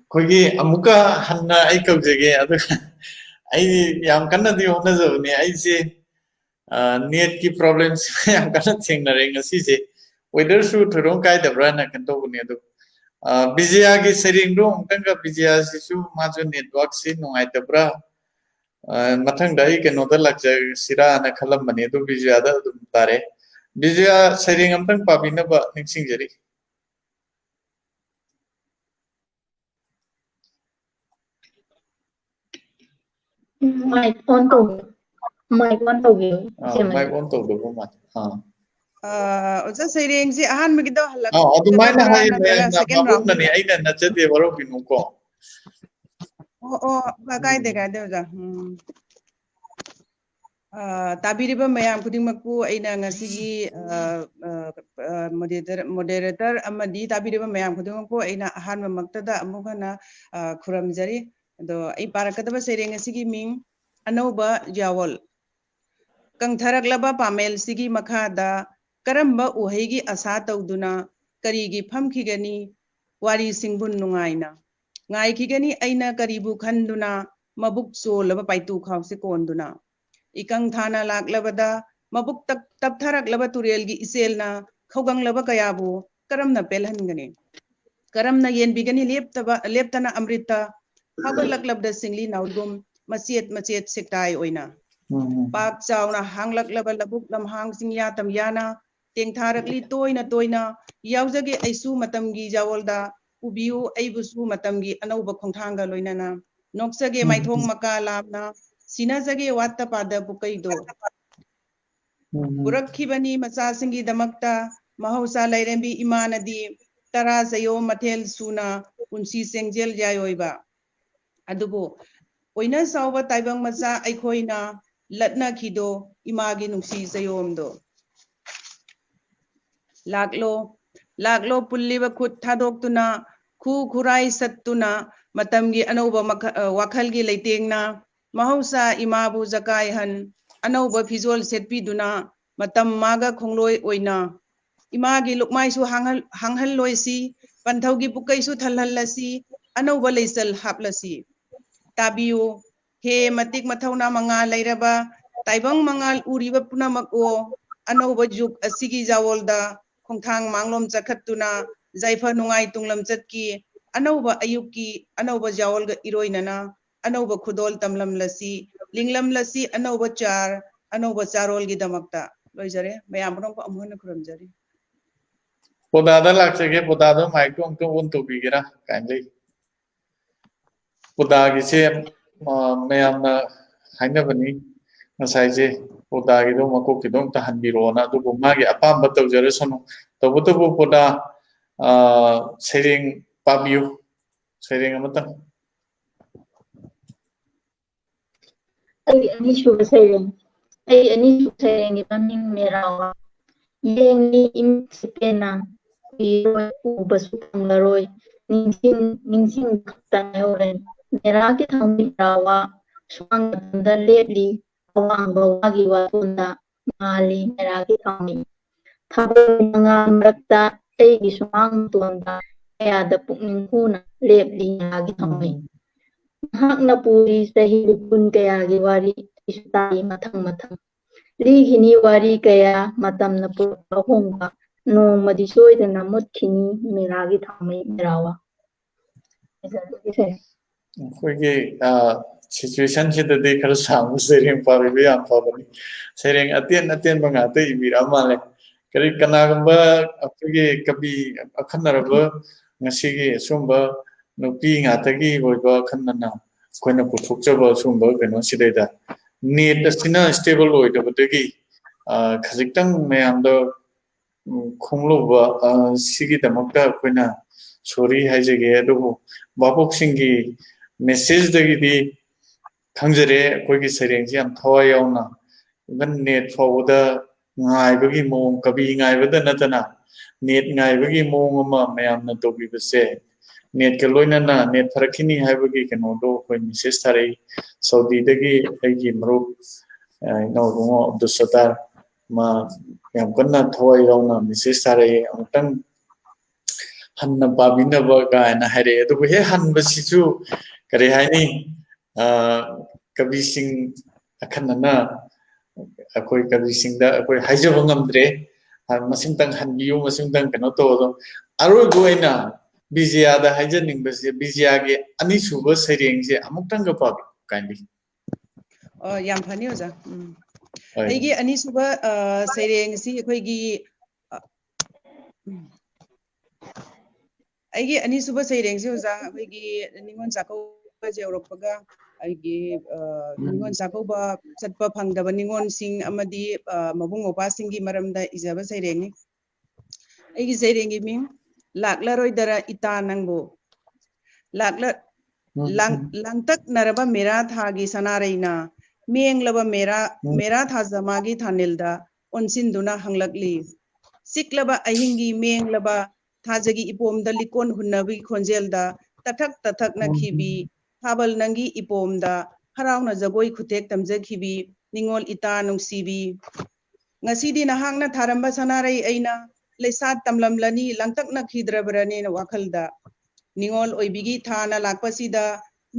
ꯑꯩꯈꯣꯏꯒꯤ ꯑꯃꯨꯛꯀ ꯍꯟꯅ ꯑꯩ ꯀꯧꯖꯒꯦ ꯑꯗꯨꯒ ꯑꯩ ꯌꯥꯝ ꯀꯟꯅꯗꯤ ꯍꯣꯠꯅꯖꯕꯅꯦ ꯑꯩꯁꯦ ꯅꯦꯠꯀꯤ ꯄ꯭ꯔꯣꯕ꯭ꯂꯦꯝꯁꯦ ꯌꯥꯝ ꯀꯟꯅ ꯊꯦꯡꯅꯔꯦ ꯉꯁꯤꯁꯦ ꯋꯦꯗꯔꯁꯨ ꯊꯣꯏꯗꯣꯛ ꯀꯥꯏꯗꯕ꯭ꯔꯥꯅ ꯈꯟꯇꯧꯕꯅꯦ ꯑꯗꯨ ꯕꯤꯖꯌꯥꯒꯤ ꯁꯩꯔꯦꯡꯗꯣ ꯑꯃꯨꯛꯇꯪꯒ ꯕꯤꯖꯌꯥꯁꯤꯁꯨ ꯃꯥꯁꯨ ꯅꯦꯠꯋꯥꯔꯛꯁꯤ ꯅꯨꯡꯉꯥꯏꯇꯕ꯭ꯔꯥ ꯃꯊꯪꯗ ꯑꯩ ꯀꯩꯅꯣꯗ ꯂꯥꯛꯆꯁꯤꯔꯥꯅ ꯈꯜꯂꯝꯕꯅꯦ ꯑꯗꯨ ꯕꯤꯖꯌꯥꯗ ꯑꯗꯨꯝ ꯇꯥꯔꯦ ꯕꯤꯖꯌꯥ ꯁꯩꯔꯦꯡ ꯑꯃꯇꯪ ꯄꯥꯕꯤꯅꯕ ꯅꯤꯡꯁꯤꯡꯖꯔꯤ
Mic on tꯧꯕꯤꯌꯨ. Mic on ꯇꯧꯕꯤꯌꯨ.
ꯃꯥꯏꯛ ꯑꯣꯟ ꯇꯧꯗꯕ ꯃꯥꯜꯂꯦ
ꯑꯣꯖꯥ ꯁꯩꯔꯦꯡꯁꯤ ꯑꯍꯥꯟꯕꯒꯤꯗꯣ
ꯑꯗꯨꯃꯥꯏꯅ
ꯍꯜꯂꯛꯀꯗꯕ꯭ꯔꯥ
ꯍꯥꯏ
ꯅꯠꯇ꯭ꯔꯒ
ꯃꯌꯥꯝꯅ
ꯁꯦꯀꯦꯟ ꯔꯥꯎꯟ
ꯃꯕꯨꯛꯅꯅꯤ ꯑꯩꯅ ꯅꯠꯆꯗꯦ ꯋꯥꯔꯧꯕꯤꯅꯨꯀꯣ
ꯀꯥꯏꯗꯦ ꯑꯣꯖꯥ ꯇꯥꯕꯤꯔꯤꯕ ꯃꯌꯥꯝ ꯈꯨꯗꯤꯡꯃꯛꯄꯨ ꯑꯩꯅ ꯉꯁꯤꯒꯤ ꯃꯣꯗꯦꯔꯦꯇꯔ ꯑꯃꯗꯤ ꯇꯥꯕꯤꯔꯤꯕ ꯃꯌꯥꯝ ꯈꯨꯗꯤꯡꯃꯛꯄꯨ ꯑꯩꯅ ꯑꯍꯥꯟꯕꯃꯛꯇꯗ ꯑꯃꯨꯛ ꯍꯟꯅ ꯈꯨꯔꯨꯝꯖꯔꯤ ꯑꯗꯣ ꯑꯩ ꯄꯥꯔꯛꯀꯗꯕ ꯁꯩꯔꯦꯡ ꯑꯁꯤꯒꯤ ꯃꯤꯡ ꯑꯅꯧꯕ ꯌꯥꯋꯣꯜ ꯀꯪꯊꯔꯛꯂꯕ ꯄꯥꯃꯦꯜꯁꯤꯒꯤ ꯃꯈꯥꯗ ꯀꯔꯝꯕ ꯎꯍꯩꯒꯤ ꯑꯁꯥ ꯇꯧꯗꯨꯅ ꯀꯔꯤꯒꯤ ꯐꯝꯈꯤꯒꯅꯤ ꯋꯥꯔꯤꯁꯤꯡꯕꯨ ꯅꯨꯡꯉꯥꯏꯅ ꯉꯥꯏꯈꯤꯒꯅꯤ ꯑꯩꯅ ꯀꯔꯤꯕꯨ ꯈꯟꯗꯨꯅ ꯃꯕꯨꯛ ꯆꯣꯜꯂꯕ ꯄꯥꯏꯇꯨ ꯈꯥꯎꯁꯦ ꯀꯣꯟꯗꯨꯅ ꯏꯀꯪ ꯊꯥꯅ ꯂꯥꯛꯂꯕꯗ ꯃꯕꯨꯛ ꯇꯞꯊꯔꯛꯂꯕ ꯇꯨꯔꯦꯜꯒꯤ ꯏꯆꯦꯜꯅ ꯈꯧꯒꯪꯂꯕ ꯀꯌꯥꯕꯨ ꯀꯔꯝꯅ ꯄꯦꯜꯍꯟꯒꯅꯤ ꯀꯔꯝꯅ ꯌꯦꯟꯕꯤꯒꯅꯤ ꯂꯦꯞꯇꯅ ꯑꯃ꯭ꯔꯤꯇ ꯐꯥꯎꯒꯠꯂꯛꯂꯕꯗ ꯁꯤꯡꯂꯤ ꯅꯥꯎꯒꯨꯝ ꯃꯆꯦꯠ ꯃꯆꯦꯠ ꯁꯦꯛꯇꯥꯏ ꯑꯣꯏꯅ ꯄꯥꯛ ꯆꯥꯎꯅ ꯍꯥꯡꯂꯛꯂꯕ ꯂꯧꯕꯨꯛ ꯂꯝꯍꯥꯡ ꯆꯤꯡꯌꯥ ꯇꯝꯌꯥꯅ ꯇꯦꯡꯊꯥꯔꯛꯂꯤ ꯇꯣꯏꯅ ꯇꯣꯏꯅ ꯌꯥꯎꯖꯒꯦ ꯑꯩꯁꯨ ꯃꯇꯝꯒꯤ ꯌꯥꯋꯣꯜꯗ ꯄꯨꯕꯤꯌꯨ ꯑꯩꯕꯨꯁꯨ ꯃꯇꯝꯒꯤ ꯑꯅꯧꯕ ꯈꯣꯡꯊꯥꯡꯒ ꯂꯣꯏꯅꯅ ꯅꯣꯛꯆꯒꯦ ꯃꯥꯏꯊꯣꯡ ꯃꯀꯥ ꯂꯥꯞꯅ ꯁꯤꯅꯖꯒꯦ ꯋꯥꯠꯇ ꯄꯥꯗ ꯄꯨꯀꯩꯗꯣ ꯄꯨꯔꯛꯈꯤꯕꯅꯤ ꯃꯆꯥꯁꯤꯡꯒꯤꯗꯃꯛꯇ ꯃꯍꯧꯁꯥ ꯂꯩꯔꯦꯝꯕꯤ ꯏꯃꯥꯅꯗꯤ ꯇꯔꯥ ꯆꯌꯣꯝ ꯃꯊꯦꯜ ꯁꯨꯅ ꯄꯨꯟꯁꯤ ꯆꯦꯡꯖꯦꯜ ꯌꯥꯏꯑꯣꯏꯕ ꯑꯗꯨꯕꯨ ꯑꯣꯏꯅ ꯆꯥꯎꯕ ꯇꯥꯏꯕꯪ ꯃꯆꯥ ꯑꯩꯈꯣꯏꯅ ꯂꯠꯅꯈꯤꯗꯣ ꯏꯃꯥꯒꯤ ꯅꯨꯡꯁꯤ ꯆꯌꯣꯝꯗꯣ ꯂꯥꯛꯂꯣ ꯂꯥꯛꯂꯣ ꯄꯨꯜꯂꯤꯕ ꯈꯨꯠ ꯊꯥꯗꯣꯛꯇꯨꯅ ꯈꯨ ꯈꯨꯔꯥꯏ ꯁꯠꯇꯨꯅ ꯃꯇꯝꯒꯤ ꯑꯅꯧꯕ ꯋꯥꯈꯜꯒꯤ ꯂꯩꯇꯦꯡꯅ mahausa imabu zakai han anauba fizol setpiduna matam maga khongloi oina imagi lukmai su hanghal loisi panthaugi pukai su thalhallasi anauba leisal haplasi tabiu he matik mathauna manga leiraba taibang mangal uriba punamak o anauba juk asigi jawolda khongthang manglom chakhatuna jaifa nungai tunglam chatki anauba ayuki anauba jawolga iroinana anauba khudol tamlam lasi linglam lasi anauba char anauba charol gi damakta loijare mayam rong ko amhona kuramjari
Poda da lakse poda da mic to on to bigira kindly. Poda gi se mayam na haina bani ngasai je poda gi do mako ki dong ta hanbiro na du ma gi apam ba taw jare sono to poda saireng pabiu saireng amata
Ani shuba saireng. Ani shuba saireng ipaming merawa. Yengi imsipena iroi ubasu panglaroi. Ningsing tanyoren. Meraki thambi merawa. Suang tanda lepli. Awang bawagi watunda. Ngali meraki thambi. Thabang mga marakta ay suang tunda. Kaya da pukning kuna lepli nagi thambi. Hak na puri sa hilipun kaya giwari isu tayo matang-matang. Ligini wari kaya matam na puro kahongka no madisoy na namot kini miragi thamay mirawa.
Kogi situation kita de kar samu saireng pabiu am pabani saireng atien banga te ibira male kari kana gamba apge kabi akhanaraba ngasigi sumba nupi ngatagi boiba khanna koina puthokjaba sumba keno sideda net asina stable oidabadagi khajiktang mayamda khongloba sigi damakta koina sorry haijege adubu babok singi message dagi di khangjare koigi saireng ji am thawai yauna even net forward ngai bagi mong kabi ngai bada natana net ngai bagi mong ama mayam na tobi base net ke loina na net farakini hai bagi keno do koi message thari saudi dagi aigi marup no gongo abdussatar ma yam kanna thawai yauna message thari amtang hanna babina ba ga na hare adu he han basisu kare haini kabising akhanna akoi kabising da akoi haijaba ngamdre masingtang hanbiu masingtang kano to aro goina bizia da haijaning base bizia ge ani suba saireng je amuktang ga pa kandi
yam phani oja aigi ani suba saireng si akoigi aigi ani suba saireng si oja akoigi ningon chakau jeurokpaga aigi ningon chakau ba chatpa phangdaba ningon sing amadi mabung mopa singi maramda ijaba saireng ni aigi saireng gi ming laklaroi dara ita nangbo lakla langtak naraba mera thagi sanareina menglaba mera thajamagi thanilda onsinduna hanglakli siklaba ahingi menglaba thajagi ipomda likon hunnabi khonjelda tathak na khibi thabal nangi ipomda harauna jagoi khutek tamjakhibi ningol ita nungsibi ngasidi nahangna tharamba sanarei aina leisat tamlamlani langtak na khidrabrani na wakhalda ningol oibigi thana lakpasida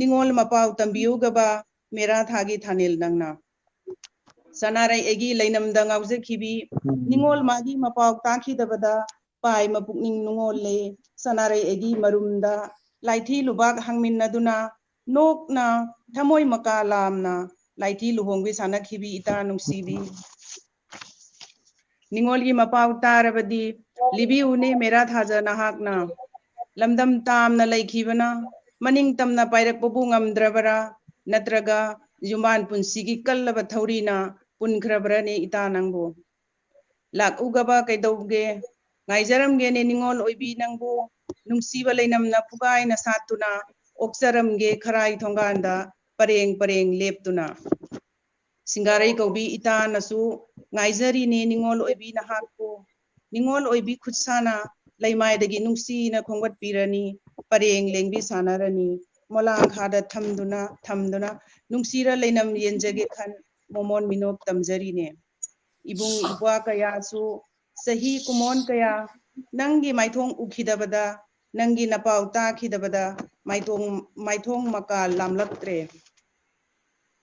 ningol mapau tambiugaba mera thagi thanil nangna sanarai egi leinamda ngaujakhibi ningol magi mapau takhidabada pai mapukning nungol le sanarai egi marumda laithi lubak hangminnaduna nokna thamoi makalamna laithi luhongbi sanakhibi ita nungsibi ningol gi mapau tarabadi libiune mera thaja nahakna lamdam tamna laikhibana maning tamna pairakpabu ngamdrabara natraga yuman punsigi kallaba thaurina punkhrabrane ita nangbo lakugaba kaidauge ngaijaramge ne ningol oibi nangbo nungsiba leinamna pugai na satuna oksaramge kharai thonganda pareng leptuna singarai kaubi ita nasu ngaijari ne ningol oibi nahakko ningol oibi khutsana laimai dagi nungsi na khongwat pirani pareng lengbi sanarani molang khada thamduna nungsira leinam yenjage khan momon minop tamjari ne ibung ipwa kaya su sahi kumon kaya nangi maithong ukhidabada nangi napau ta khidabada maithong maka lamlaktre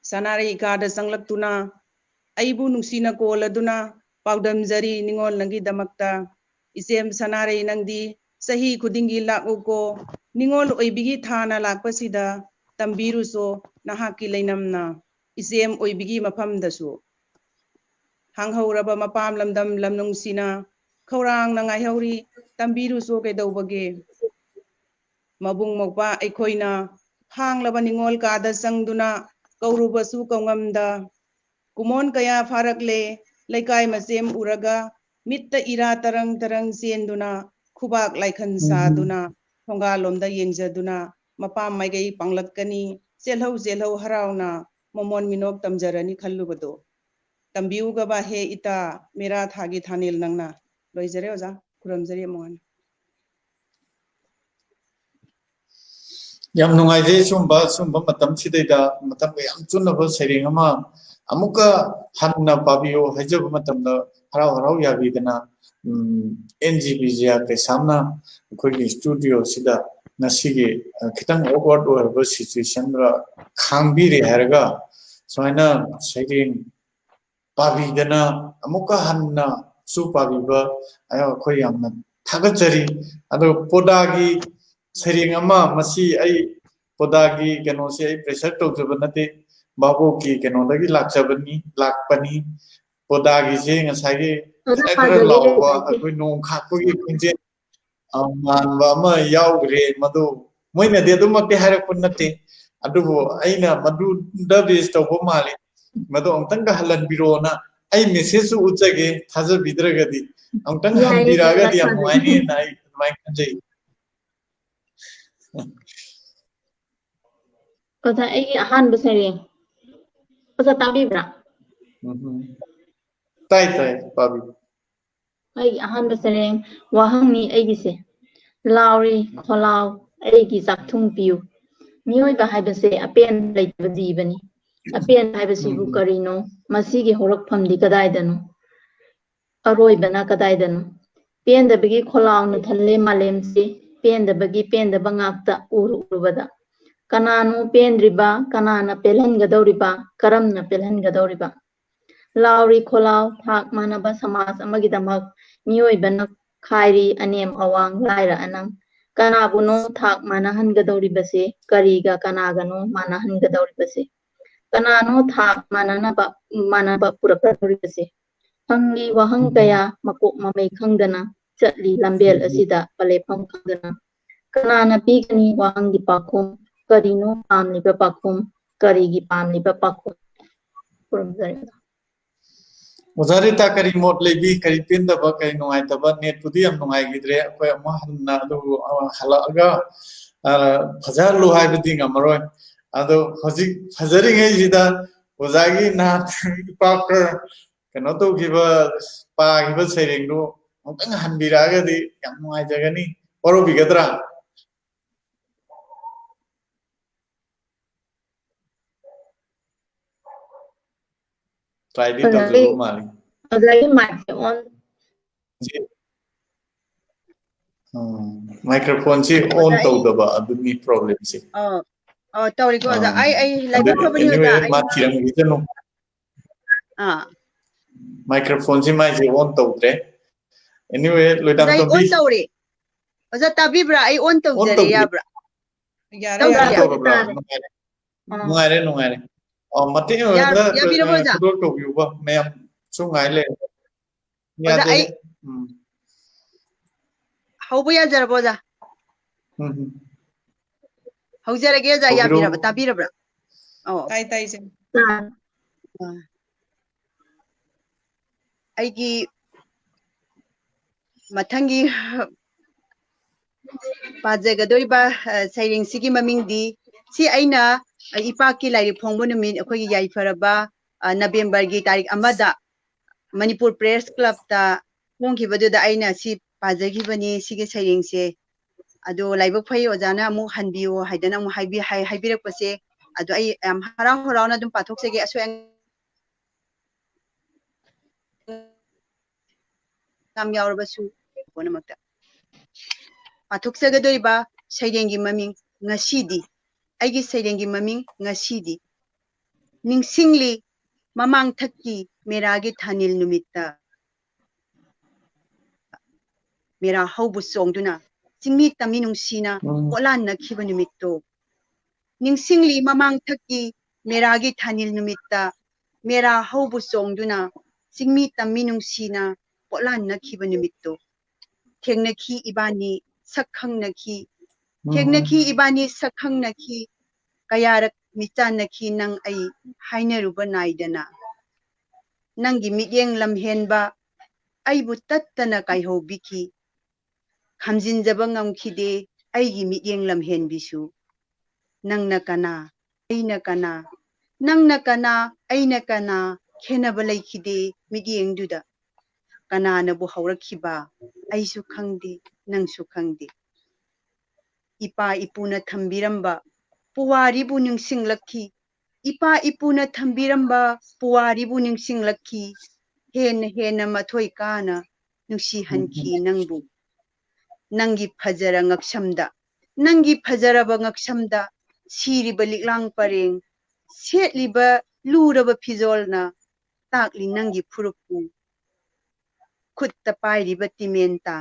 sanare ikada sanglaktuna aibu nungsina koladuna paudamjari ningol nangi damakta isem sanare nangdi sahi khudingi lakuko ningol oibigi thana lakpasida tambiruso nahaki leinamna isem oibigi mafamdasu hanghauraba mapam lamdam lamnungsina khaurang nangai tambiruso kedaubage mabung mokpa aikhoina hanglaba ningol kada sangduna kaurubasu kaungamda kumon kaya farakle laikai masem uraga mitta ira tarang senduna khubak laikhan saduna thonga lomda yengjaduna mapam maigai panglakkani selhau harauna momon minok tamjarani khallubado tambiuga ba he ita mera thagi thanil nangna loijare oja kuramjari mongan
yam nungaije sumba matam sidaida matam yam chunaba saireng ama amuka hanna pabiyo hajab matamda harau yabidana NGBJA ke samna khoi studio sida nasige kitang awkward or situation ra khangbire harga soina saireng pabidana amuka hanna su pabiba ayo khoi yamna thagachari ado podagi saireng ama masi ai podagi keno se ai pressure tawjabanate babu ki keno dagi lakpani podagi je ngasai khara lawa akoi nong khakoi kunje manba ma yaugre madu moina de dum te harakun nate adubo aina madu da base tawbo mali madu amtang ga halan birona ai message su uchage thaja bidragadi amtang hanbiraga di amwani nai mai kanjai
Oza ai ahanba saireng oza tabibra
tai pabi
ai ahanba saireng wahangni aigise lauri kholaw aigi sakthung piu mioi ba haibase apen leitba jibani apen haibasibu karino masigi horakphamdi kadaidano aroibana kadaidano pendabagi kholaw thalle malemse pendaba ngakta urubada kananu pendriba kanana pelhangadoriba karamna pelhangadoriba lauri kholaw thak manaba samas amagidamak miyoibana khairi anem awang laira anang kanabuno thak manahangadoribase kariga kanagano manahangadoribase kanano thak manaba purakadoribase hangi wahang kaya makok mamay khangdana chatli lambel asida palefam khangdana kanana pigani wahangi pakhum karino pamliba pakhum karigi pamliba pakhum
Ozari ta kari mod lebi kari pinda ba kari nungai taba net pudi am nungai gidre akoy amma hanna do halaga phazar lu hai bidi ngamaroi ado hoji phazari ngai jida ozagi na epakta kano to giba pa giba saireng do amtang hanbiraga di yam nungai jagani paro bigadra try di tawjabo mali
ozagi mic on
microphone si on tawdaba aduni problem si
tawri ko za ai like probably
anyway ma tirang gitano microphone si mai si on tawdre anyway Loidamtombi
on tawri oza tabibra ai on tawjare yabra
nungaire mate da kudol tawbiuba mayam su ngai le
ai haubu yazarbo za haujarage za yabiraba tabirabra
tai se
aigi mathangi pajagadoriba saireng sigi mamingdi si aina ipaki lairi phongbo numin akhoi yaifaraba November gi tarik amada Manipur Press Club ta hongkhibaduda aina si pajagibani sige saireng se ado laibak phai ojana amu hanbiyo haidana amu haibirakpase ado ai am harau harauna dum pathoksege aswang ngam yaurabasu bonamakta pathoksagadoriba sairengi maming ngasidi aigi sairengi maming ngasidi ningsingli mamang thakki meragi thanil numitta mera haubu songduna chingmi taminungsina polan nakhiba numitto ningsingli mamang thakki meragi thanil numitta mera haubu songduna chingmi taminungsina polan nakhiba numitto thengnakhi ibani sakhangnaki thengnakhi ibani sakhangnaki kayarak michanaki nang ai hainaruba naidana nangi mityeng lamhenba aibu tattana kaihobiki khamjinjaba ngamkhide aigi mityeng lamhenbisu nangna kana aina kana nangna kana aina kana khenaba laikhide mityengduda kanana bu haurakhiba aisu khangde nangsu khangde ipa ipuna thambiramba puwaribu ningsinglakhi ipa ipuna thambiramba puwaribu ningsinglakhi hena mathoi kana nusi hanki nangbu nangi phajara ngaksamda nangi phajaraba ngaksamda siriba liklang pareng setliba luraba phijolna takli nangi phurupu khutta pairiba timenta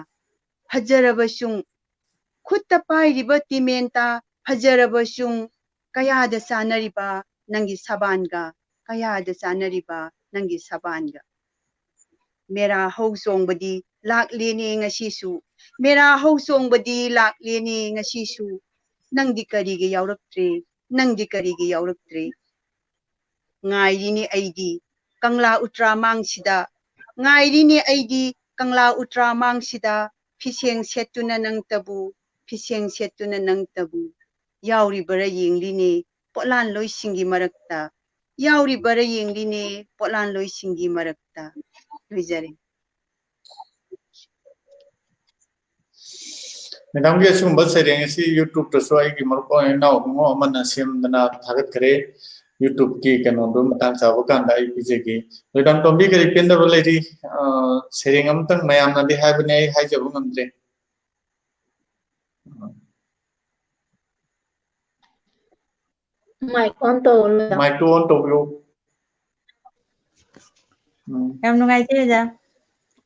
phajarabasung khutta pairiba timenta phajarabasung kayada sanariba nangi sabanga kayada sanariba nangi sabanga mera hausongbadi laklene ngasisu mera hausongbadi laklene ngasisu nangdi karige yauraktre ngairini aidi kangla utra mangsida ngairine aidi kangla utra mangsida fiseng setuna nang tabu yauri bara yengline potlan loisingi marakta yauri bara yengline potlan loisingi marakta loijare
Madam ge sum bal saireng si YouTube to so ai gi marko na ngo amana semdana thagat kare YouTube ki kano dum tang chaw kan dai pije gi Loidamtombi kari penda bolari saireng amtang mayam na di habne ai hai jabu ngamtre
mic on to
mic to on to yo
Yam nungaite ja.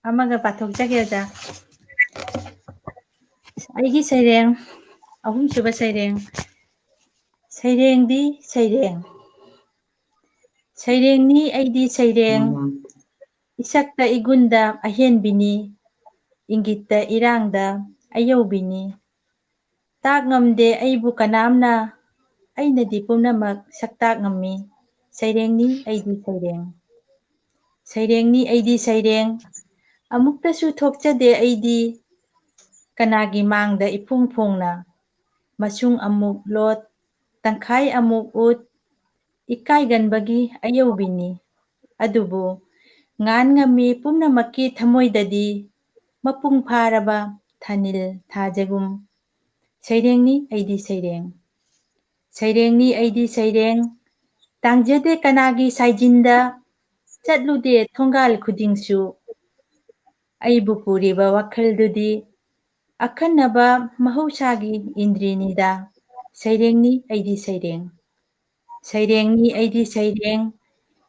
Amaga pathokjage ja. Aigi saireng ahum suba saireng. Saireng di saireng. Saireng ni aidi saireng. Isakta igunda ahenbini. Ingitta irangda ayobini. Tak ngamde aibu kanamna. Aina di pumnamak saktak ngami. Saireng ni aidi saireng. Saireng ni aidi saireng. Amuktasu thokchade aidi kanagi mangda ipungpungna. Masung amuk lot. Tangkai amuk ut. Ikai ganbagi ayobini. Adubu ngan ngami pumnamaki thamoidadi. Mapung pharaba thanil thajagum. Saireng ni aidi saireng. Saireng ni aidi saireng. Tangjade kanagi saijinda. Chatlude thongal khudingsu. Aibu puriba wakhaldudi. Akhanaba mahausagi indrinida. Saireng ni aidi saireng. Saireng ni aidi saireng.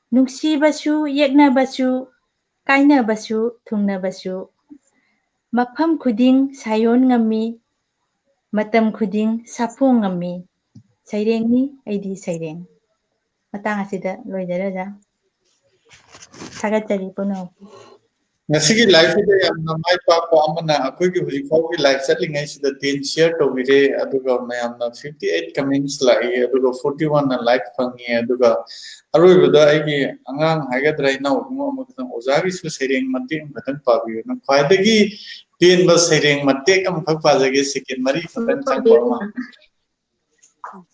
Nungsibasu yeknabasu. Kainabasu thungnabasu. Mafam khuding sayon ngami. Matam khuding sapung ngami. Saireng ni aidi saireng. Matang asida loidaraja. Thagatjari puno.
ngasigi live de amna mai pa ko amana akoi gi huri khau gi live chatting ai sida 10 share to gire aduga mayamna 58 comments lai aduga 41 na like phangi aduga aroi bada ai gi angang haigadra ina ngo amutang ozagi su sereng mate matan pabiyo na khwaidagi 10 ba sereng mate kam khak pajage second mari patan chang parma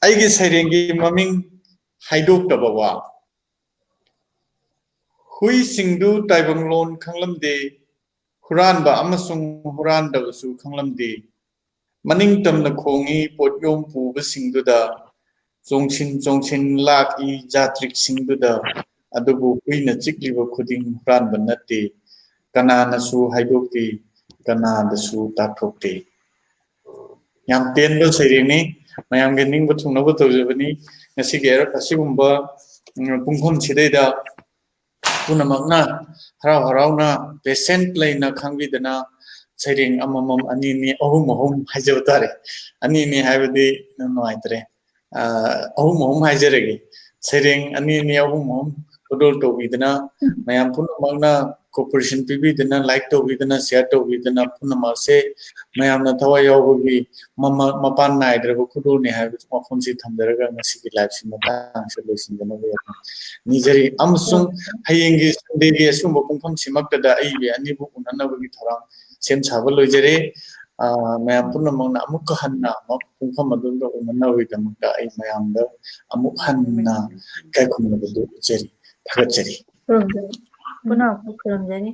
ai gi sereng gi maming haidok tabawa hui singdu taibanglon khanglamde huranba amasung hurandabasu khanglamde maning tamna khongi potyom puba singduda chongchin laki jatrik singduda adubu kuina chikliba khuding huran banate kanana su haidokti kanada su tathokte yam tenbo saireni mayam gening bu thungna bu tawjabani ngasi gera asigumba pungkhom sidaida punamakna harauna patient laina khangvidana saireng amamam anini ahum hajawtare anini haibadi noaitre ahum hajaregi saireng anini ahum kodol tobidana mayam punamakna cooperation pibidana like tobidana share tobidana punamase mayamna thawai yawgi mapan naidraba kodol ne haibadi mafamsi thamdaraga ngasigi life si matang solution nijari amasung hayengi sunday asumba pungpham simaktada aibi anibu unanabagi thorang sem chaba loijare mayam punamangna amukka hanna pungpham adunda unanawi damukta ai mayamda amuk hanna kai khumnabadu jari thagachari
Puna kukuramjani.